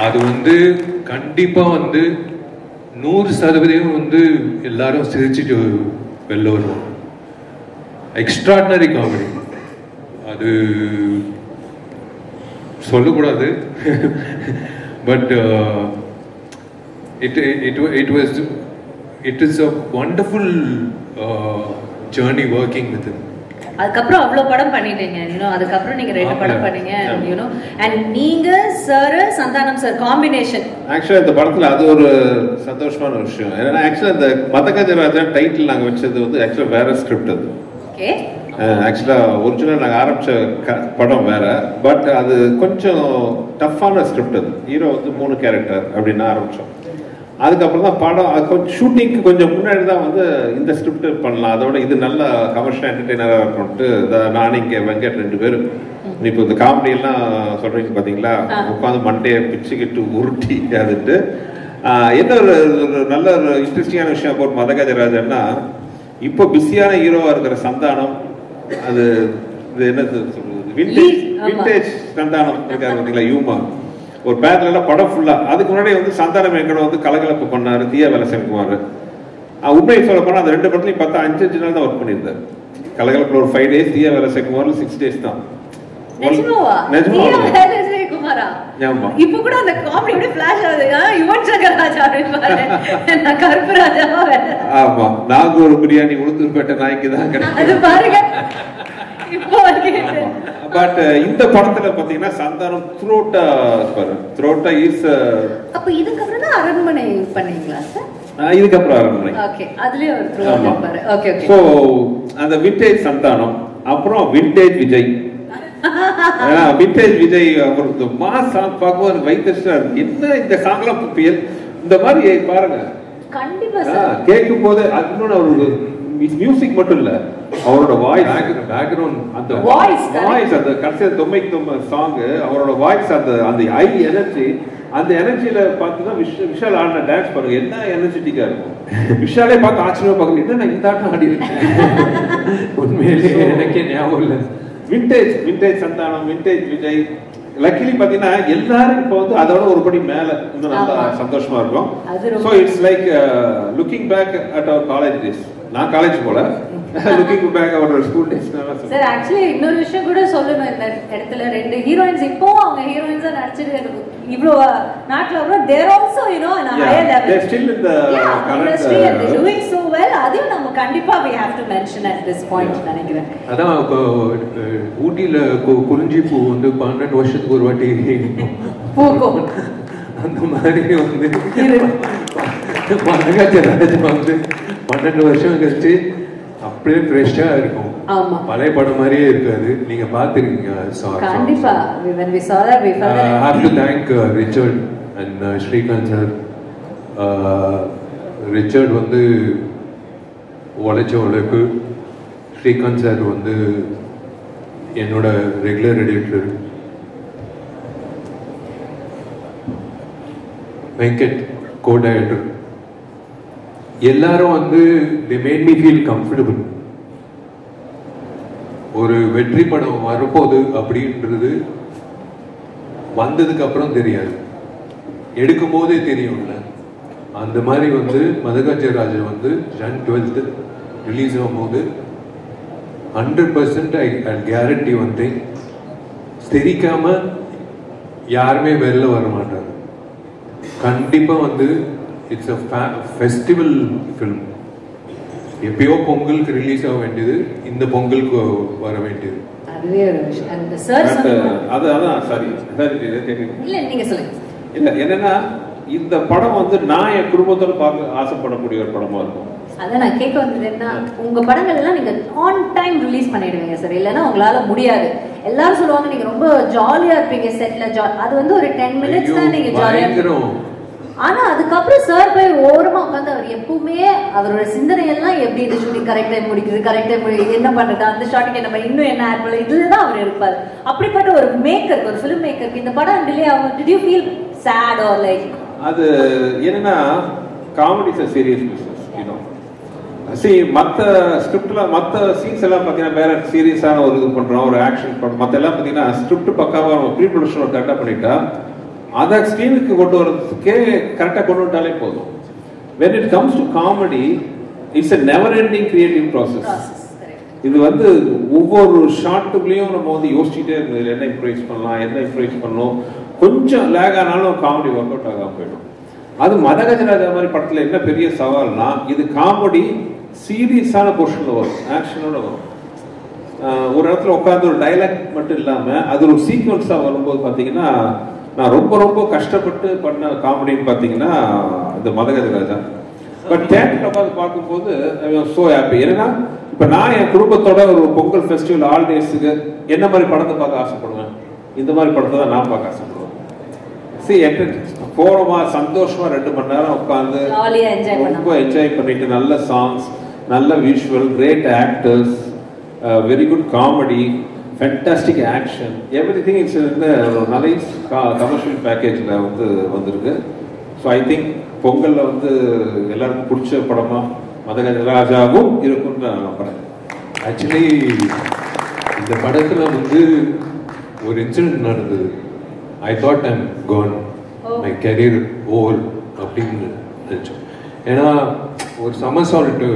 அது வந்து கண்டிப்பா வந்து 100% வந்து எல்லாரும் சிரிச்சுட்டு வெளில வருவோம். Extraordinary comedy. அது சொல்லக்கூடாது. But it is a wonderful journey working with him. அதுக்கப்புறம் அவ்வளவு படம் பண்ணிட்டீங்க, யூனோ. அதுக்கப்புறம் நீங்க 2 படம் பண்ணீங்க, யூனோ. அண்ட் நீங்க சார், சந்தானம் சார் காம்பினேஷன். ஆக்சுவலா இந்த படத்துல அது ஒரு சந்தோஷமான விஷயம். ஏன்னா ஆக்சுவலா இந்த மதகஜராஜா டைட்டில் நாங்க வச்சது வந்து ஆக்சுவலா வேற ஸ்கிரிப்ட். அது ஓகே. ஆக்சுவலா ஒரிஜினல் நாங்க ஆரம்பிச்ச படம் வேற. பட் அது கொஞ்சம் டஃப்பான ஸ்கிரிப்ட். அது ஹீரோ வந்து 3 கேரக்டர் அப்படின்னு ஆரம்பிச்சோம். அதுக்கப்புறம் தான் படம் கொஞ்சம் ஷூட்டிங்க்கு கொஞ்சம் முன்னாடி தான் வந்து இந்த ஸ்கிரிப்ட் பண்ணலாம், அதோட இது நல்ல கமர்ஷியல் என்டர்டெய்னராக இருக்கணும்ட்டு நானும் இங்கே வெங்கட் 2 பேரும் இப்போ இந்த காமெடி எல்லாம் சொல்றீங்க பார்த்தீங்களா, உட்காந்து மண்டையை பிச்சுக்கிட்டு உருட்டி அதுட்டு. என்ன ஒரு நல்ல ஒரு இன்ட்ரெஸ்டிங்கான விஷயம் அபவுட் மதகஜராஜன்னா, இப்போ பிஸியான ஹீரோவா இருக்கிற சந்தானம், அது இது என்ன சொல்றது, விண்டேஜ் சந்தானம் இருக்காரு பார்த்தீங்களா, யூமா ஒரு பேர்ல படம் ஃபுல்லா. அதுக்கு முன்னாடி வந்து சந்தானம் எங்கட வந்து கலகலப்பு பண்ணாரு, தீயா வேலை செஞ்சுக்குவாரு. உண்மையை சொல்ல போனா அந்த 2 படத்துலையும் 5 நாள் தான் ஒர்க் பண்ணியிருந்தாரு. கலகலப்புல ஒரு 5 days, தீயா வேலை செஞ்சுக்குவாரு 6 days தான். இப்ப கூட அந்த காமெடி அப்படியே ஃபிளாஷ் ஆகுது. யுவன் சங்கர் ராஜா அப்படியே கருப்பு ராஜாவா. ஆமா, நாகூர் பிரியாணி உளுந்தூர்பேட்டை நாய்க்கு தான் கிடைக்கும் பாருங்க. பட் இந்த படத்துல பாத்தீங்கன்னா சந்தானம் த்ரோட்டா இஸ். அப்ப இதுக்கப்புறம் தான் அரண்மனை பண்ணீங்களா சார்? இதுக்கப்புறம் அரண்மனை. ஓகே, அதுலயே ஒரு த்ரோட்டா பாரு. Okay okay. சோ அந்த விண்டேஜ் சந்தானம், அப்புறம் விண்டேஜ் விஜய். விண்டேஜ் விஜய் அவருக்கு மாஸ் சாங் பார்க்கும்போது வைத்தஸ்டா இருக்கு. என்ன இந்த சாங்லாம் இந்த மாதிரி பாருங்க. கண்டிப்பா சார் கேட்கும் போது இன்னொன்னு அவருக்கு மியூசிக் மட்டும் இல்ல, அவரோட வாய்ஸ் பேக்ரவுண்ட், அந்த வாய்ஸ் அந்த கடைசியா 99 சாங், அவரோட வாய்ஸ், அந்த ஹை எனர்ஜி, அந்த எனர்ஜியில பார்த்துதான் விஷால் ஆடின டான்ஸ் பாருங்க, என்ன எனர்ஜெட்டிக்கா இருக்கும். விஷாலே பார்த்து ஆச்சரியமா பார்க்கணும், என்ன இந்த ஆட்டம் ஆடி இருக்கு. உண்மையிலேயே எனக்கே ஞாபகம் இல்லை. Vintage Santhanam, vintage Vijay. Luckily பாத்தீங்கன்னா எல்லாரும் இப்போ வந்து அதோட ஒரு படி மேல இன்னும் நல்லா சந்தோஷமா இருக்கும். So it's like looking back at our college days. நான் காலேஜ் போல, looking back our school days. Sir actually இன்னொரு விஷயம் கூட சொல்லணும் இந்த இடத்துல. 2 ஹீரோயின்ஸ் இப்போ அவங்க ஹீரோயின்ஸா நடிச்சிட்டு இவ்ளோ நாட்ல அப்புறம் there also you know in a higher level, they still in the industry and they're doing so well. அதையும் நம்ம கண்டிப்பா we have to mention at this point நினைக்கிறேன். அதான் ஊட்டில குறிஞ்சி பூ வந்து 12 வருஷத்துக்கு ஒரு வாட்டி பூக்கும். அந்த மாதிரி வந்து மதகஜராஜா வந்து 12 வருஷம் கழிச்சு அப்படியே ஃப்ரெஷ்ஷா இருக்கும். ஆமா, பழைய படம் மாதிரியே இருக்காது. நீங்க பாத்துருக்கீங்க கண்டிப்பா. when we saw that we felt I have to thank Richard and Srikanth sir. Richard வந்து உழைச்ச உழைப்பு, ஸ்ரீகாந்த் சார் வந்து என்னோட ரெகுலர் எடிட்டர், வெங்கட் கோ-டைரக்டர், எல்லாரும் வந்து they made me feel comfortable. ஒரு வெற்றி படம் வரப்போகுது அப்படின்றது வந்ததுக்கு அப்புறம் தெரியாது, எடுக்கும் போதே தெரியும்ல. அந்த மாதிரி வந்து மதகஜராஜா வந்து Jan 12th ரிலீஸ் ஆகும்போது 100% I guarantee one thing, தெரிக்காம யாருமே வெளில வர மாட்டாங்க. கண்டிப்பா வந்து இட்ஸ் a festival film. எப்பயோ பொங்கலுக்கு ரிலீஸ் ஆக வேண்டியது இந்த பொங்கலுக்கு வர வேண்டியது. அதுவே ஒரு விஷயம். அந்த சார் அதான் சரி இல்ல நீங்க சொல்லுங்க. இல்ல என்னன்னா இந்த படம் வந்து நான் என் குடும்பத்தோட பார்க்க ஆசைப்படக்கூடிய ஒரு படமா இருக்கும். அதான் நான் கேட்க வந்தது என்ன, உங்க படங்கள் எல்லாம் நீங்க ஆன் டைம் ரிலீஸ் பண்ணிடுவீங்க சார், இல்லைன்னா உங்களால முடியாது. எல்லாரும் சொல்லுவாங்க நீங்க ரொம்ப ஜாலியா இருப்பீங்க செட்ல, அது வந்து ஒரு 10 minutes தான் நீங்க ஜாலியா இருப்பீங்க. ஆனா அதுக்கப்புறம் சார் போய் ஓரமா உட்காந்து அவர் எப்பவுமே அவரோட சிந்தனை எல்லாம் எப்படி இந்த ஷூட்டிங் கரெக்டா முடிக்குது, கரெக்டா என்ன பண்றது, அந்த ஷாட்டுக்கு என்ன இன்னும் என்ன ஆட் பண்ணல, இதுலதான் அவர் இருப்பார். அப்படிப்பட்ட ஒரு மேக்கருக்கு, ஒரு ஃபிலிம் மேக்கருக்கு இந்த படம் டிலே ஆகும். Did you feel sad or like? அது என்னன்னா comedy is serious business, you know. மற்ற ஸ்கிரிப்ட்ல மற்ற சீன்ஸ் எல்லாம் பார்த்தீங்கன்னா வேற சீரியஸான ஒரு இது பண்றோம், ஒரு ஆக்ஷன் பண்றோம். மற்ற எல்லாம் பார்த்தீங்கன்னா ஸ்கிரிப்ட் பக்காவா ப்ரீ ப்ரொடக்ஷன் கரெக்டாக பண்ணிட்டா அதை ஸ்க்ரீனுக்கு கொண்டு வரதுக்கே கரெக்டாக கொண்டு வந்துட்டாலே போதும். when it comes to comedy it's a never ending creative process. இது வந்து ஒவ்வொரு ஷாட்டுக்குள்ளேயும் நம்ம வந்து யோசிச்சுட்டே இருந்தது என்ன இம்ப்ரூவைஸ் பண்ணலாம், என்ன இம்ப்ரூவைஸ் பண்ணணும். கொஞ்சம் லேக் ஆனாலும் காமெடி ஒர்க் அவுட் ஆகாம போயிடும். அது மதகஜராஜா மாதிரி படத்துல என்ன பெரிய சவால்னா இது காமெடி சீரியஸான போர்ஷன்ல வரும், ஆக்ஷனோட வரும். ஒரு இடத்துல உட்காந்து ஒரு டைலாக் மட்டும் இல்லாம அது ஒரு சீக்வன்ஸா வரும்போது பாத்தீங்கன்னா நான் ரொம்ப ரொம்ப கஷ்டப்பட்டு பண்ண காமெடின்னு பாத்தீங்கன்னா இந்த மதகஜராஜா. பட் தேட்டர்ல உட்காந்து பார்க்கும்போது சோ ஹாப்பி. ஏன்னா இப்ப நான் என் குடும்பத்தோட ஒரு பொங்கல் ஃபெஸ்டிவல் ஆல் டேஸுக்கு என்ன மாதிரி படத்தை பார்க்க ஆசைப்படுவேன், இந்த மாதிரி படத்தை தான் நான் பார்க்க ஆசைப்படுவேன். போறோமா சந்தோஷமா 2 மணி நேரம் உட்காந்து ரொம்ப என்ஜாய் பண்ணிட்டு நல்ல சாங்ஸ், நல்ல visual, great actors, very good comedy, fantastic action, everything it's nice commercial பேக்கேஜ்ல வந்து வந்திருக்கு. ஸோ ஐ திங்க் பொங்கல்ல வந்து எல்லாருக்கும் பிடிச்ச படமா மதகஜராஜாவும் இருக்கும்னு நான் நம்புறேன். ஆக்சுவலி இந்த படத்துல வந்து ஒரு இன்சிடென்ட் நடந்தது. I thought I'm gone, my career over அப்படின்னு நினைச்சேன். ஏன்னா ஒரு சமர்சால்ட்டு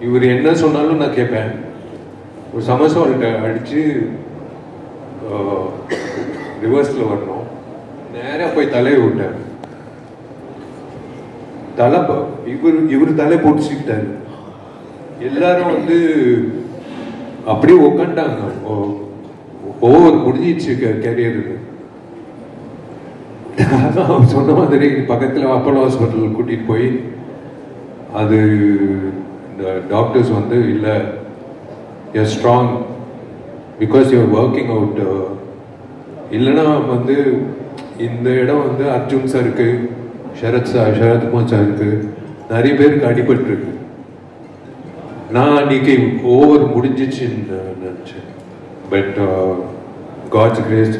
இவர் என்ன சொன்னாலும் நான் கேட்பேன். ஒரு சமர்சால்ட்டை அடிச்சு ரிவர்ஸ்ல வரணும், நேராக போய் தலையை விட்டேன். தலை இவர் தலை போட்டுச்சுக்கிட்டாரு. எல்லாரும் வந்து அப்படியே உட்காண்டாங்க. ஓவர் முடிஞ்சிச்சு கேரியர். சொன்ன மாதிரி பக்கத்தில் அப்போலோ ஹாஸ்பிட்டல் கூட்டிட்டு போய் அது இந்த டாக்டர்ஸ் வந்து இல்லை you are strong because you are working out, இல்லைன்னா வந்து இந்த இடம் வந்து அர்ஜுன் சாருக்கு, சரத்குமார் சாருக்கு நிறைய பேருக்கு அடிபட்டு இருக்கு. நான் அன்னைக்கு ஓவர் முடிஞ்சிச்சுன்னு நினச்சேன். But God's grace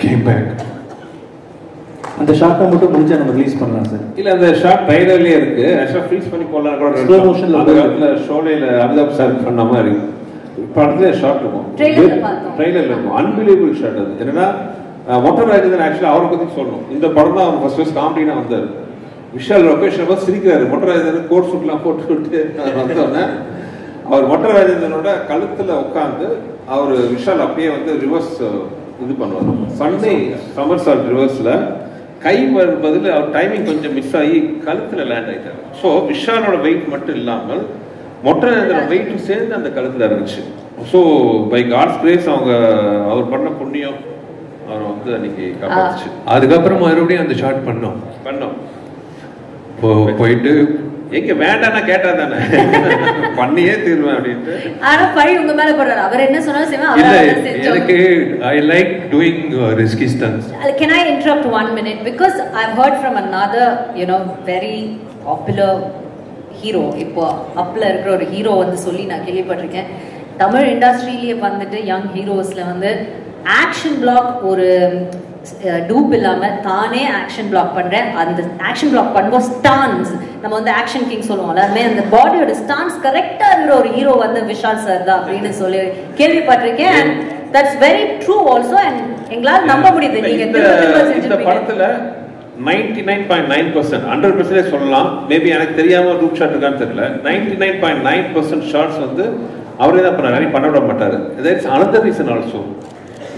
came back. அந்த ஷார்ட்டை மட்டும் முடிஞ்சா நம்ம ரிலீஸ் பண்ணலாம் சார். இல்ல அந்த ஷார்ட் ட்ரைலர்லயே இருக்கு. ஆக்சுவலா ஃப்ரீஸ் பண்ணி போடலாம் கூட. ஸ்லோ மோஷன்ல அந்த காலத்துல ஷோலேல அமிதாப் சார் பண்ண மாதிரி படத்துல ஷார்ட் இருக்கும், ட்ரைலர்ல இருக்கும். அன்பிலீவபிள் ஷார்ட் அது. என்னன்னா மொட்டை ராஜேந்திரன் ஆக்சுவலா அவரை பத்தி சொல்லணும். இந்த படம் தான் அவர் ஃபர்ஸ்ட் காமெடினா வந்தாரு. விஷால் லொகேஷன் பார்த்து சிரிக்கிறாரு. மொட்டை ராஜேந்திரன் கோட் சூட்லாம் போட்டு வந்தோடனே அவர் மொட்டை ராஜேந்திரனோட கழுத்துல உட்காந்து அவர் விஷால் அப்படியே வந்து ரிவர்ஸ் இது பண்ணுவார். சண்டே சமர்சால்ட் ரிவர்ஸ்ல கை பதில் அவர் டைமிங் கொஞ்சம் மிஸ் ஆகி கழுத்துல லேண்ட் ஆயிட்டாரு. ஸோ விஷாலோட வெயிட் மட்டும் இல்லாமல் மொட்டை ராஜேந்திரன் வெயிட்டும் சேர்ந்து அந்த கழுத்துல இருந்துச்சு. ஸோ பை காட்ஸ் கிரேஸ் அவர் பண்ண புண்ணியம் அவர் வந்து அன்னைக்கு காப்பாத்துச்சு. அதுக்கப்புறம் மறுபடியும் அந்த ஷார்ட் பண்ணோம் போயிட்டு எங்க வேண்டாம்னா கேட்டா தானே பண்ணியே தீர்வேன் அப்படின்ட்டு. ஆனா பழி உங்க மேல போடுறாரு. அவர் என்ன சொன்னாலும் செய்வேன். எனக்கு I like doing risky stunts. Can I interrupt 1 minute because I've heard from another very popular hero. இப்போ அப்ல இருக்கிற ஒரு ஹீரோ வந்து சொல்லி நான் கேள்விப்பட்டிருக்கேன். தமிழ் இண்டஸ்ட்ரியிலேயே வந்துட்டு யங் ஹீரோஸ்ல வந்து ஆக்ஷன் பிளாக் ஒரு டூப் இல்லாம தானே ஆக்ஷன் பிளாக் பண்றேன். அந்த ஆக்ஷன் பிளாக் பண்ணும்போது ஸ்டான்ஸ் நம்ம வந்து ஆக்ஷன் கிங் சொல்லுவோம்ல, அதுமே அந்த பாடியோட ஸ்டான்ஸ் கரெக்டா இருக்கிற ஒரு ஹீரோ வந்து விஷால் சார் தான் அப்படின்னு சொல்லி கேள்விப்பட்டிருக்கேன். And that's very true also. And எங்களால் நம்ப முடியுது. நீங்க இந்த படத்துல 99.9% 100% சொல்லலாம். மேபி எனக்கு தெரியாம ரூட் ஷாட் இருக்கான்னு தெரியல. 99.9% ஷாட்ஸ் வந்து அவரே தான் பண்ணாரு, பண்ண விட மாட்டாரு. That's another reason also.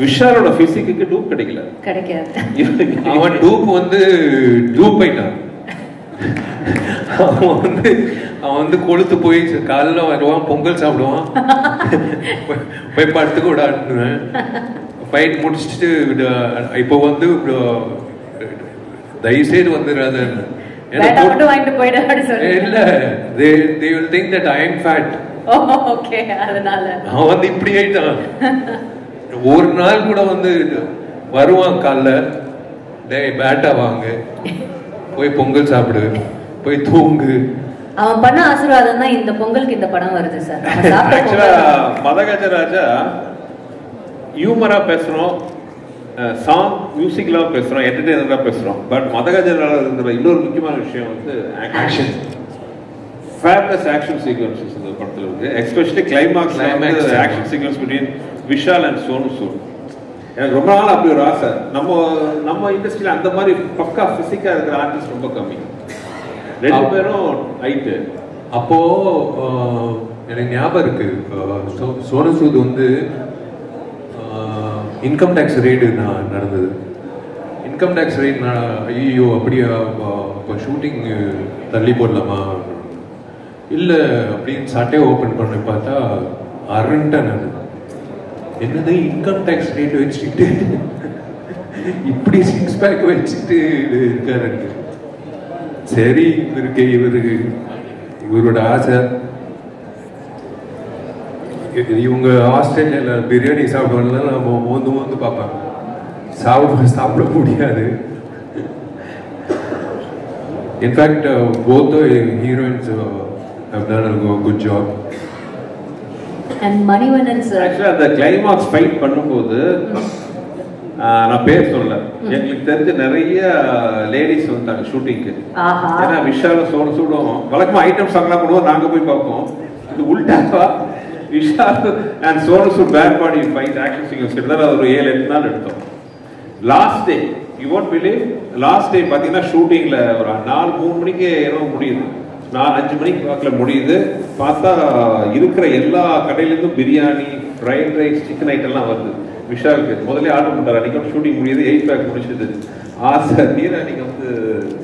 விஷாலோட பிசிக்கு டூப் கிடைக்காது. அவன் டூப் வந்து டூப் ஆயிட்டான். அவன் வந்து கொளுத்து போய் காலைல வருவான், பொங்கல் சாப்பிடுவான், போய் படுத்து கூட ஆடுவேன். ஃபைட் முடிச்சுட்டு இப்போ வந்து தயவுசெய்து வந்துடாத, இல்ல they will think that I am fat. Okay, அதனால அவன் வந்து இப்படி ஆயிட்டான். ஒரு நாள் கூட வந்து வருவான் காலைல, டேய் பேட்டா வாங்க, போய் பொங்கல் சாப்பிடு, போய் தூங்கு. அவன் பண்ண ஆசீர்வாதம் தான் இந்த பொங்கலுக்கு இந்த படம் வருது சார். ஆக்சுவலா மதகஜராஜா ஹியூமரா பேசுறோம், சாங் மியூசிக்ல பேசுறோம், என்டர்டெய்னரா பேசுறோம். பட் மதகஜரால இருக்கிற இன்னொரு முக்கியமான விஷயம் வந்து ஆக்ஷன். ஃபேப்லஸ் ஆக்ஷன் சீக்வன்சஸ் இந்த படத்துல இருக்கு. Especially climax action sequence between Vishal and Sonu Sood. எனக்கு ரொம்ப நாள் அப்படி ஒரு ஆசை. நம்ம இண்டஸ்ட்ரியில அந்த மாதிரி பக்கா பிசிக்கா இருக்கிற ஆர்டிஸ்ட் ரொம்ப கம்மி. ரெண்டு பேரும் ஹைட்டு. அப்போ எனக்கு ஞாபகம் இருக்கு, சோனு சூத் வந்து இன்கம் டேக்ஸ் ரெய்டு நடந்தது. இன்கம் டேக்ஸ் ரெய்டு ஐயோ அப்படியா, இப்போ ஷூட்டிங் தள்ளி போடலாமா இல்லை அப்படின்னு சட்டையை ஓப்பன் பண்ணி பார்த்தா அரண்டன். அது என்னது இன்கம் டேக்ஸ் ரேட் வச்சுக்கிட்டு இப்படி 6 பேக் வச்சுட்டு இருக்காரு. சரி, இவரோட ஆசை. இவங்க ஆஸ்திரேலியால பிரியாணி சாப்பிடுவாங்க, நம்ம மோந்து பார்ப்பாங்க, சாப்பிட முடியாது. In fact both the heroines have done a good job. And Manivannan sir, actually அந்த கிளைமாக்ஸ் ஃபைட் பண்ணும்போது நான் பேர் சொல்ல, எங்களுக்கு தெரிஞ்ச நிறைய லேடிஸ் வந்தாங்க ஷூட்டிங்க்கு. ஏன்னா விஷால சோனு சூடும் வழக்கமா ஐட்டம் சாங்லாம் பண்ணுவோம், நாங்க போய் பார்ப்போம். இது உல்டாவா Vishal and Sonu Sood back body fight action sequence கிட்டத்தட்ட ஒரு 7-8 நாள் எடுத்தோம். Last day you won't believe, last day பார்த்தீங்கன்னா ஷூட்டிங்ல ஒரு 4-3 மணிக்கு ஏதோ முடியுது, 4-5 மணிக்கு வாக்கில் முடியுது. பார்த்தா இருக்கிற எல்லா கடையிலேருந்தும் பிரியாணி, ஃப்ரைட் ரைஸ், சிக்கன் ஐட்டம்லாம் வருது. விஷாலுக்கு முதல்ல ஆர்டர் பண்ணுறாரு. அன்றைக்கி ஷூட்டிங் முடியுது, 8 பேக் முடிச்சது. ஆசை நீரா அன்றைக்கி வந்து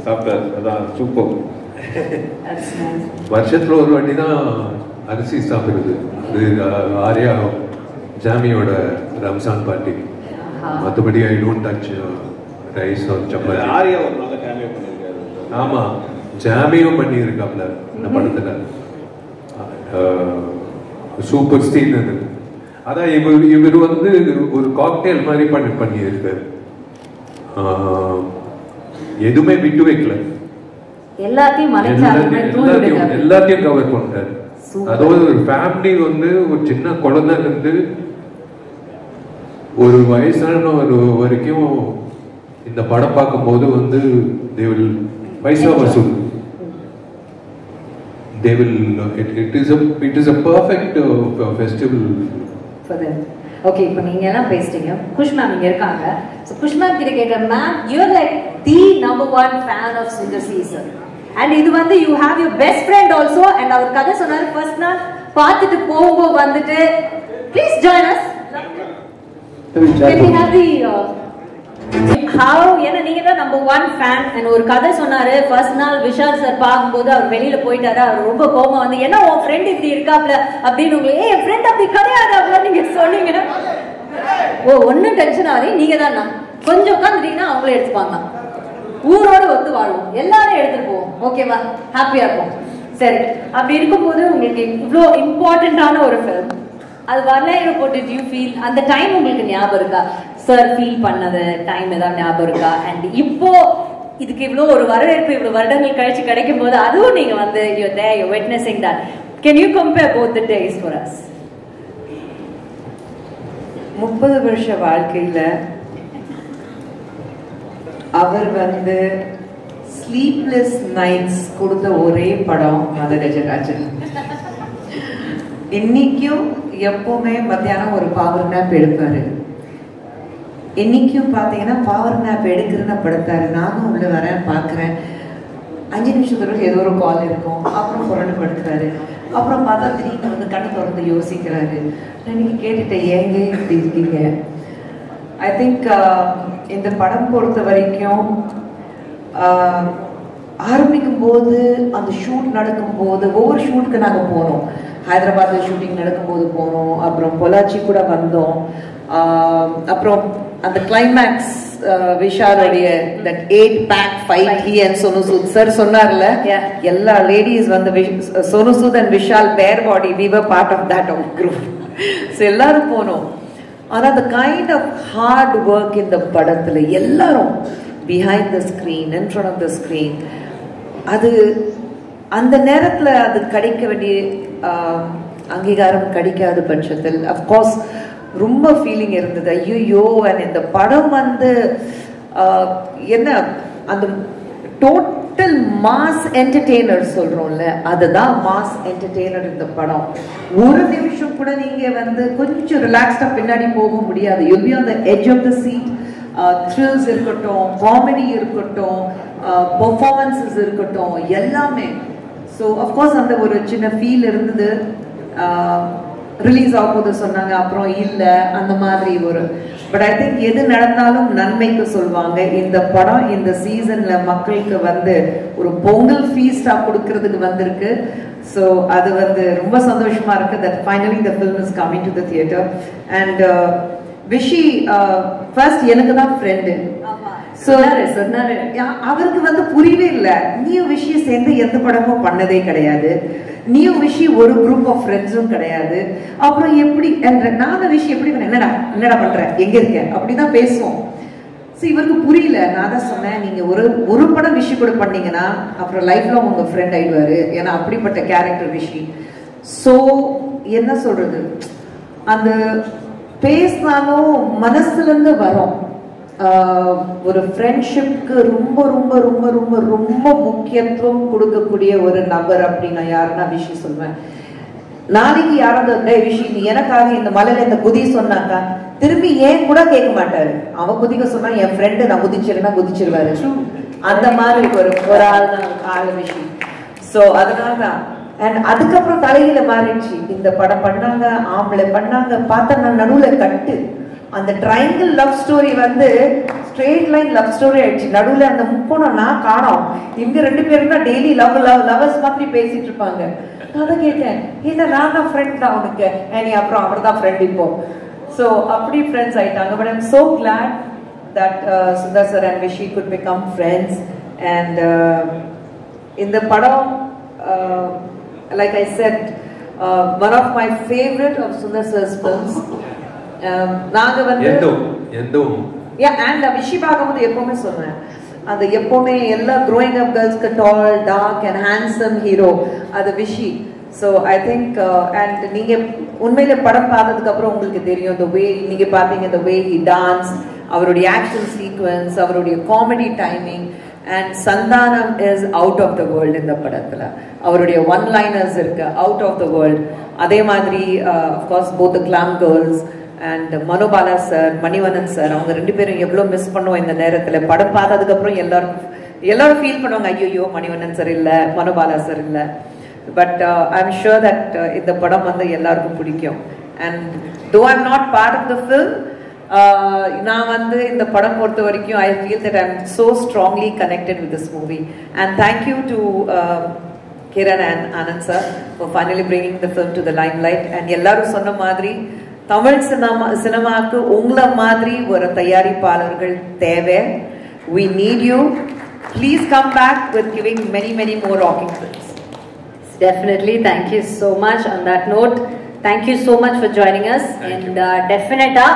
சாப்பிட்டாரு. அதான் சூப்பர். வருஷத்துல ஒரு வாட்டி தான் அரிசி சாப்பிடுறது. அது ஆர்யா ஜாமியோட ரம்சான் பார்ட்டி. மற்றபடி I don't touch rice or chapati. Arya ஒரு நல்ல கேமியோ பண்ணியிருக்காரு. ஆமாம், ஜாமியும் பண்ணியிருக்காப்ல இந்த படத்துல. Super steal. அதான் இவர் வந்து ஒரு காக்டெயில் மாதிரி பண்ணியிருக்காரு. எதுவுமே விட்டு வைக்கல, எல்லாத்தையும் கவர் பண்ணிட்டாரு. அதாவது ஒரு ஃபேமிலி வந்து ஒரு சின்ன குழந்தைல இருந்து ஒரு வயசான ஒரு வரைக்கும் இந்த படம் பார்க்கும்போது வந்து they will பைசா வசூல். They will it is a perfect festival for them. Okay, இப்போ நீங்க எல்லாம் பேசிட்டீங்க. குஷ் மேம் இங்க இருக்காங்க. So குஷ் மேம் கிட்ட கேக்குறேன், ma'am you are like the number one fan of Sundar C sir. And இது வந்து you have your best friend also, and அவர் கதை சொன்னாரு first நாள் பார்த்துட்டு போகும்போது வந்துட்டு please join us. Can we have the how, ஏன்னா நீங்க தான் நம்பர் 1 ஃபேன். அண்ட் ஒரு கதை சொன்னாரு ஃபர்ஸ்ட் நாள் விஷால் சார் பார்க்கும்போது அவர் வெளியில போயிட்டாரு. அவர் ரொம்ப கோபம் வந்து என்ன உன் ஃப்ரெண்ட் இப்படி இருக்காப்ல அப்படின்னு உங்களுக்கு என் ஃப்ரெண்ட் அப்படி கிடையாதாப்ல நீங்க சொன்னீங்க. ஓ ஒன்னும் டென்ஷன் ஆகல, நீங்க தான் கொஞ்சம் உட்காந்துட்டீங்கன்னா அவங்களே எடுத்துப்பாங்க. ஊரோட ஒத்து வாழ்வோம், எல்லாரும் எடுத்துட்டு போவோம். ஓகேவா, ஹாப்பியா இருக்கும். சரி, அப்படி இருக்கும்போது உங்களுக்கு இவ்வளோ இம்பார்ட்டன்டான ஒரு ஃபிலிம் அது வரல போட்டு யூ ஃபீல் அந்த டைம் உங்களுக்கு ஞாபகம் இருக்கா? சார் ஃபீல் பண்ணது டைம் ஏதாவது ஞாபகம் இருக்கா? அண்ட் இப்போ இதுக்கு இவ்வளோ ஒரு வரவேற்பு இவ்வளோ வருடங்கள் கழிச்சு கிடைக்கும் போது அதுவும் நீங்க வந்து you're there, you're witnessing that. Can you compare both the days for us? 30 வருஷ வாழ்க்கையில அவர் வந்து ஸ்லீப்லெஸ் நைட்ஸ் கொடுத்த ஒரே படம் மதகஜராஜன். இன்னைக்கும் எப்பவுமே மத்தியானம் ஒரு பவர் நேப் எடுப்பாரு. இன்னைக்கும் பார்த்தீங்கன்னா பவர் நேப் எடுக்கிறத படுத்தாரு. நானும் உள்ள வரேன், பார்க்குறேன், 5 நிமிஷத்துக்கு ஏதோ ஒரு கால் இருக்கும், அப்புறம் புரண்டு படுக்கிறாரு. அப்புறம் பார்த்தா திடீர்னு வந்து கண்ணு திறந்து யோசிக்கிறாரு. இன்னைக்கு கேட்டுட்டேன், ஏங்க இப்படி இருக்கீங்க? ஐ திங்க் இந்த படம் பொறுத்த வரைக்கும் ஆரம்பிக்கும் போது அந்த ஷூட் நடக்கும் போது ஒவ்வொரு ஷூட்டுக்கு நாங்கள் போனோம். ஹைதராபாத்தில் ஷூட்டிங் நடக்கும்போது போனோம், அப்புறம் பொள்ளாச்சி கூட வந்தோம். அப்புறம் அந்த climax விஷாலுடைய that 8-pack fight he and Sonu Sood sir சொன்னார்ல, எல்லா லேடிஸ் வந்து Sonu Sood and Vishal bare body, we were part of that group. So எல்லாரும் போனோம். ஆனா the kind of hard work in the படத்துல எல்லாரும் behind the screen, in front of the screen, அது அந்த நேரத்துல அது கிடைக்க வேண்டிய அங்கீகாரம் கிடைக்காத பட்சத்தில் அஃப்கோர்ஸ் ரொம்ப ஃபீலிங் இருந்தது. ஐயோ, இந்த படம் வந்து என்ன அந்த டோட்டல் மாஸ் என்டர்டெய்னர் சொல்றோம்ல, அதுதான் மாஸ் என்டர்டெய்னர் இந்த படம். ஒரு நிமிஷம் கூட நீங்க வந்து கொஞ்சம் ரிலாக்ஸ்டா பின்னாடி போக முடியாது. you'll be on the edge of the seat. Thrills இருக்கட்டும், காமெடி இருக்கட்டும், பெர்ஃபார்மன்ஸஸ் இருக்கட்டும், எல்லாமே. ஸோ அஃப்கோர்ஸ் அந்த ஒரு சின்ன ஃபீல் இருந்தது. ரிலீஸ் ஆகும்போது சொன்னாங்க, அப்புறம் இல்லை அந்த மாதிரி ஒரு. பட் ஐ திங்க் எது நடந்தாலும் நன்மைக்கு சொல்லுவாங்க. இந்த படம் இந்த சீசன்ல மக்களுக்கு வந்து ஒரு பொங்கல் ஃபீஸ்டா கொடுக்கறதுக்கு வந்திருக்கு. ஸோ அது வந்து ரொம்ப சந்தோஷமா இருக்கு. That finally the film is coming to the theatre. And Vichy first எனக்கு தான் ஃப்ரெண்டு. சொன்னாரு அவருக்கு வந்து புரியவே இல்லை. நீயும் விஷயம் சேர்ந்து எந்த படமும் பண்ணதே கிடையாது, நீயும் விஷயம் ஒரு குரூப் ஆஃப் ஃப்ரெண்ட்ஸும் கிடையாது, அப்புறம் எப்படி என்ற நானும் விஷயம் எப்படி என்னடா பண்ற, எங்க இருக்க, அப்படிதான் பேசுவோம். ஸோ இவருக்கு புரியல. நான் தான் சொன்னேன், நீங்க ஒரு படம் விஷயம் கூட பண்ணீங்கன்னா அப்புறம் லைஃப்ல உங்க ஃப்ரெண்ட் ஆயிடுவாரு, ஏன்னா அப்படிப்பட்ட கேரக்டர் விஷயம். ஸோ என்ன சொல்றது, அந்த பேசினாலும் மனசுல இருந்து வரும். ஒரு ஃப்ரெண்ட்ஷிப்க்கு ரொம்ப ரொம்ப ரொம்ப ரொம்ப ரொம்ப முக்கியத்துவம் கொடுக்கக்கூடிய ஒரு நபர் அப்படின்னா யாருன்னா விஷயம் சொல்லுவேன். நாளைக்கு யாராவது விஷயம் நீ எனக்காக இந்த மலையில இந்த குதி சொன்னாக்கா திரும்பி ஏன் கூட கேட்க மாட்டாரு. அவன் குதிக்க சொன்னா என் ஃப்ரெண்டு நான் குதிச்சிருன்னா குதிச்சிருவாரு. அந்த மாதிரி ஒரு ஆள் தான் ஆள் விஷயம். ஸோ அதனாலதான். அண்ட் அதுக்கப்புறம் தலையில மாறிடுச்சு. இந்த படம் பண்ணாங்க, ஆம்பளை பண்ணாங்க, பார்த்தா நான் நடுவுல கட்டு. அந்த ட்ரையாங்கிள் லவ் ஸ்டோரி வந்து ஸ்ட்ரெயிட் லைன் லவ் ஸ்டோரி ஆயிடுச்சு. நடுவுல அந்த முக்கோணம் நான் காணோம். இங்க ரெண்டு பேரும் தான் டெய்லி லவர்ஸ் மாதிரி பேசிட்டு இருப்பாங்க. நான் கேட்டேன், இல்ல நான் தான் ஃப்ரெண்ட் தான் அவனுக்கு, அப்புறம் அவர் தான் ஃப்ரெண்ட் இப்போ. ஸோ அப்படி ஃப்ரெண்ட்ஸ் ஆயிட்டாங்க. But I'm so glad that Sundar sir and Vichy could become friends. And இந்த படம் like I said, one of my favorite of Sundar sir's films. நாங்க வந்து விஷி பார்க்கும்போது எப்பவுமே சொன்னேன், அது எப்பவுமே எல்லா growing up girls-க்கு tall, dark and handsome hero அது Vichy. So I think and நீங்க உண்மையில படம் பார்த்ததுக்கு அப்புறம் உங்களுக்கு தெரியும், the way நீங்க பார்த்தீங்க, the way he dance, அவருடைய ஆக்ஷன் சீக்வன்ஸ், அவருடைய comedy timing. And Santhanam is out of the world இந்த படத்துல. அவருடைய ஒன் லைனர்ஸ் இருக்கு அவுட் ஆஃப் த வேர்ல்டு. அதே மாதிரி of course both the glam girls and Manobala sir, Manivannan sir, அவங்க ரெண்டு பேரும் எவ்வளோ மிஸ் பண்ணுவோம் இந்த நேரத்துல. படம் பார்த்ததுக்கு அப்புறம் எல்லாரும் ஃபீல் பண்ணுவாங்க, ஐயோ மணிவண்ணன் சார் இல்ல, மனோபாலா சார் இல்ல. But I am sure that இந்த படம் வந்து எல்லாருக்கும் பிடிக்கும். And though I am not part of the film, நான் வந்து இந்த படம் பொறுத்த வரைக்கும் I feel that I am so strongly connected with this movie. And thank you to Kiran and Anand sir for finally bringing the film to the limelight. And எல்லாரும் சொன்ன மாதிரி தமிழ் சினிமாக்கு உங்களை மாதிரி ஒரு தயாரிப்பாளர்கள் தேவை. We need you. Please come back with giving many more rocking films. Definitely. Thank you so much. On that note, thank you so much for joining us. And definitely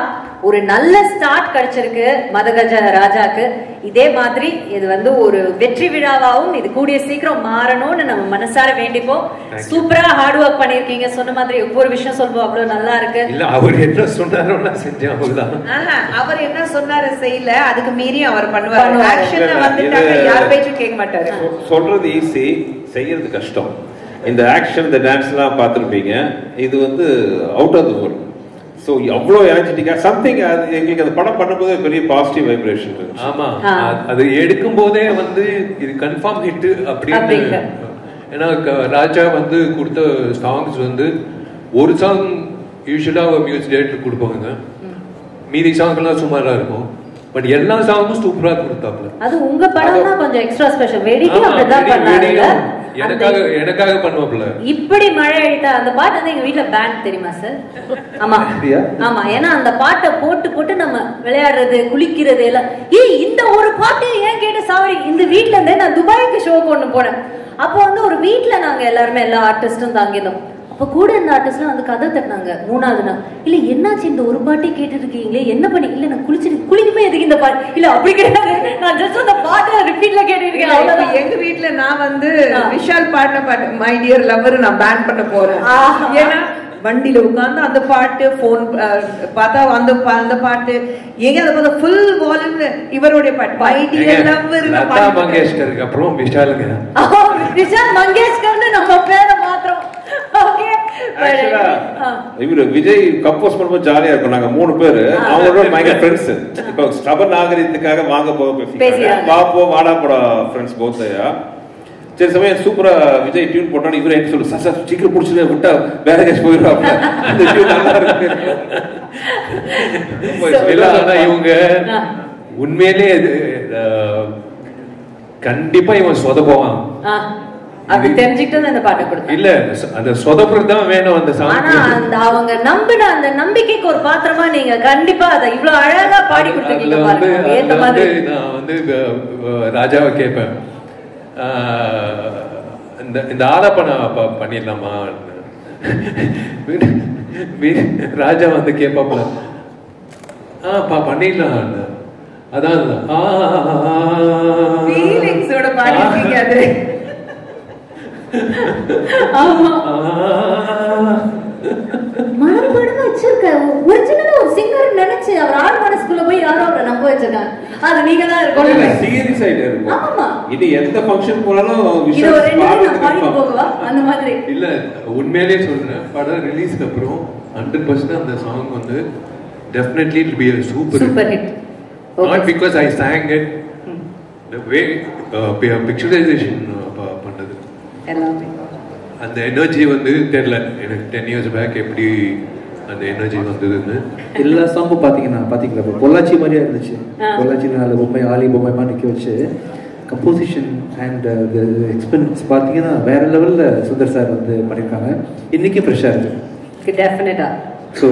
ஒரு நல்ல ஸ்டார்ட் கிடைச்சிருக்கு மதகஜ ராஜாக்கு. இதே மாதிரி இது வந்து ஒரு வெற்றி விழாவாகவும் இது கூடிய சீக்கிரம் மாறணும்னு நம்ம மனசார வேண்டிப்போம். சூப்பரா ஹார்ட் ஒர்க் பண்ணிருக்கீங்க. சொன்ன மாதிரி ஒவ்வொரு விஷயம் சொல்லுவோம், அவ்வளவு நல்லா இருக்கு. இல்ல அவர் என்ன சொன்னாரோ நான் செஞ்சேன் அவ்வளவுதான். அவர் என்ன சொன்னாரு செய்யல, அதுக்கு மீறி அவர் பண்ணுவாரு. ஆக்ஷன்ல வந்துட்டாங்க, யார் பேச்சும் கேட்க மாட்டாரு. சொல்றது ஈஸி, செய்யறது கஷ்டம். இந்த ஆக்ஷன் இந்த டான்ஸ் எல்லாம் பார்த்துருப்பீங்க, இது வந்து out of the world. So அவ்வளோ எனர்ஜெட்டிக்கா சம்திங். எங்களுக்கு அந்த படம் பண்ணும்போது பெரிய பாசிட்டிவ் வைப்ரேஷன் இருந்துச்சு. ஆமா, அது எடுக்கும் போதே வந்து இது கன்ஃபார்ம் ஹிட் அப்படின்னு. ஏன்னா ராஜா வந்து கொடுத்த சாங்ஸ் வந்து ஒரு சாங் யூஸ்வலா மியூசிக் டேரக்டர் கொடுப்பாங்க, மீதி சாங்ஸ்லாம் சுமாரா இருக்கும். பட் எல்லா சாங்கும் சூப்பரா கொடுத்தாப்ல. அது உங்க படம்னா கொஞ்சம் எக்ஸ்ட்ரா ஸ்பெஷல். வெடிக்கு அப்படிதான் பண்ணாங்க. எனக்காக பண்ணுவாப்ல. இப்படி மழை அடித்தா அந்த பாட்டு வந்து எங்க வீட்ல பேண்ட் தெரியுமா சார்? ஆமா ஆமா. ஏன்னா அந்த பாட்டை போட்டு போட்டு நம்ம விளையாடுறது குளிக்கிறது எல்லாம். இந்த ஒரு பாட்டு ஏன் கேட்டு சாவடி. இந்த வீட்ல இருந்தே நான் துபாய்க்கு ஷோக்கு ஒண்ணு போனேன். அப்போ வந்து ஒரு வீட்ல நாங்க எல்லாருமே எல்லா ஆர்டிஸ்டும் தாங்கினோம். அப்ப கூட இந்த ஆர்டிஸ்ட்லாம் வந்து கதை தட்டினாங்க 3வது நாள். இல்ல என்னாச்சு இந்த ஒரு பாட்டே கேட்டு இருக்கீங்களே என்ன பண்ணி? இல்ல நான் குளிக்குமே எதுக்கு இந்த பாட்டு? இல்ல அப்படி கிடையாது, நான் ஜஸ்ட் அந்த பாட்டை ரிப்பீட்ல கேட்டு இருக்கேன் அவ்வளவுதான். எங்க வீட்டுல நான் வந்து விஷால் பாடின பாட்டு மை டியர் லவர் நான் பேன் பண்ண போறேன். ஏன்னா வண்டியில உட்கார்ந்து அந்த பாட்டு, போன் பார்த்தா அந்த பாட்டு, எங்க அதை பார்த்தா ஃபுல் வால்யூம்ல இவருடைய பாட்டு மை டியர் லவர். லதா மங்கேஷ்கருக்கு அப்புறம் விஷாலுங்க. விஷால் மங்கேஷ்கர்னு நம்ம பேரை மாத்திரம். இவரு விஜய் கம்போஸ் பண்ணும்போது ஜாலியா இருக்கும். நாங்க 3 பேரு அவங்களோட பயங்கர ஃப்ரெண்ட்ஸ். இப்போ ஸ்டபர் நாகரிகத்துக்காக வாங்க போக பேசிக்கிறாங்க. பாப்போ வாடா போட ஃப்ரெண்ட்ஸ் போத்தையா. சரி சமயம் சூப்பரா விஜய் டியூன் போட்டானு இவரே என்ன சொல்லு சார் சீக்கிரம் பிடிச்சிட்டு விட்டா வேற கேஸ் போயிடும். அந்த டியூன் நல்லா இருக்கு. இவங்க உண்மையிலே கண்டிப்பா இவன் சொதப்புவான். அது தெரிஞ்சிட்டு அந்த பாட்டை கொடுத்தாங்க. இல்ல அந்த சொதப்புறது தான் வேணும் அந்த சாங். ஆனா அந்த அவங்க நம்பின அந்த நம்பிக்கைக்கு ஒரு பாத்திரமா நீங்க கண்டிப்பா அதை இவ்வளவு அழகா பாடி கொடுத்துருக்கீங்க பாருங்க. ஏத்த மாதிரி நான் வந்து ராஜாவை கேட்பேன், இந்த ஆலாப்பனை பண்ணிடலாமா? ராஜா வந்து கேட்பாப்ல, பண்ணிடலாம். அதான் ஃபீலிங்ஸோட பாடிட்டீங்க அது. மனப்பாடம் வச்சிருக்க ஒரிஜினலா ஒரு சிங்கர் நினைச்சு அவர் ஆள் மனசுக்குள்ள போய் யாரோ அவரை நம்ப வச்சிருக்காங்க. அது நீங்க தான் இருக்கணும். சீரியஸ் ஆயிட்டே இருக்கும். ஆமா. இது எந்த ஃபங்க்ஷன் போனாலும் இது ஒரு 2 நாள் பாடி போகவா அந்த மாதிரி. இல்ல உண்மையிலேயே சொல்றேன், படம் ரிலீஸ்க்கு அப்புறம் 100% அந்த சாங் வந்து definitely it will be a super hit. Not because I sang it, the way picturization பண்ணது எல்லாமே அந்த எனர்ஜி வந்து தெரியல எனக்கு 10 years பேக் எப்படி அந்த எனர்ஜி வந்ததுன்னு. எல்லா சாங்கும் பாத்தீங்களா பொள்ளாச்சி மாதிரியா இருந்துச்சு. பொள்ளாச்சியில் நாலு பொம்மை ஆலி பொம்மை நிற்க வச்சு கம்போசிஷன் அண்ட் எக்ஸ்பென்ஸ் பார்த்தீங்கன்னா வேற லெவலில் சுந்தர் சார் வந்து பண்ணியிருக்காங்க. இன்னைக்கு ஃப்ரெஷ்ஷாக இருக்கு. டெஃபினட்டா. ஸோ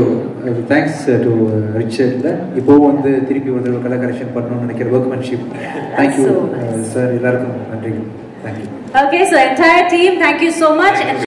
தேங்க்ஸ் டு ரிச்சர்ட்ல இப்போவும் வந்து திருப்பி ஒரு கலர் கரெக்ஷன் பண்ணணும்னு நினைக்கிற ஒர்க்மேன்ஷிப். தேங்க்யூ சார், எல்லாருக்கும் நன்றி. Thank you. Okay, so entire team, thank you so much.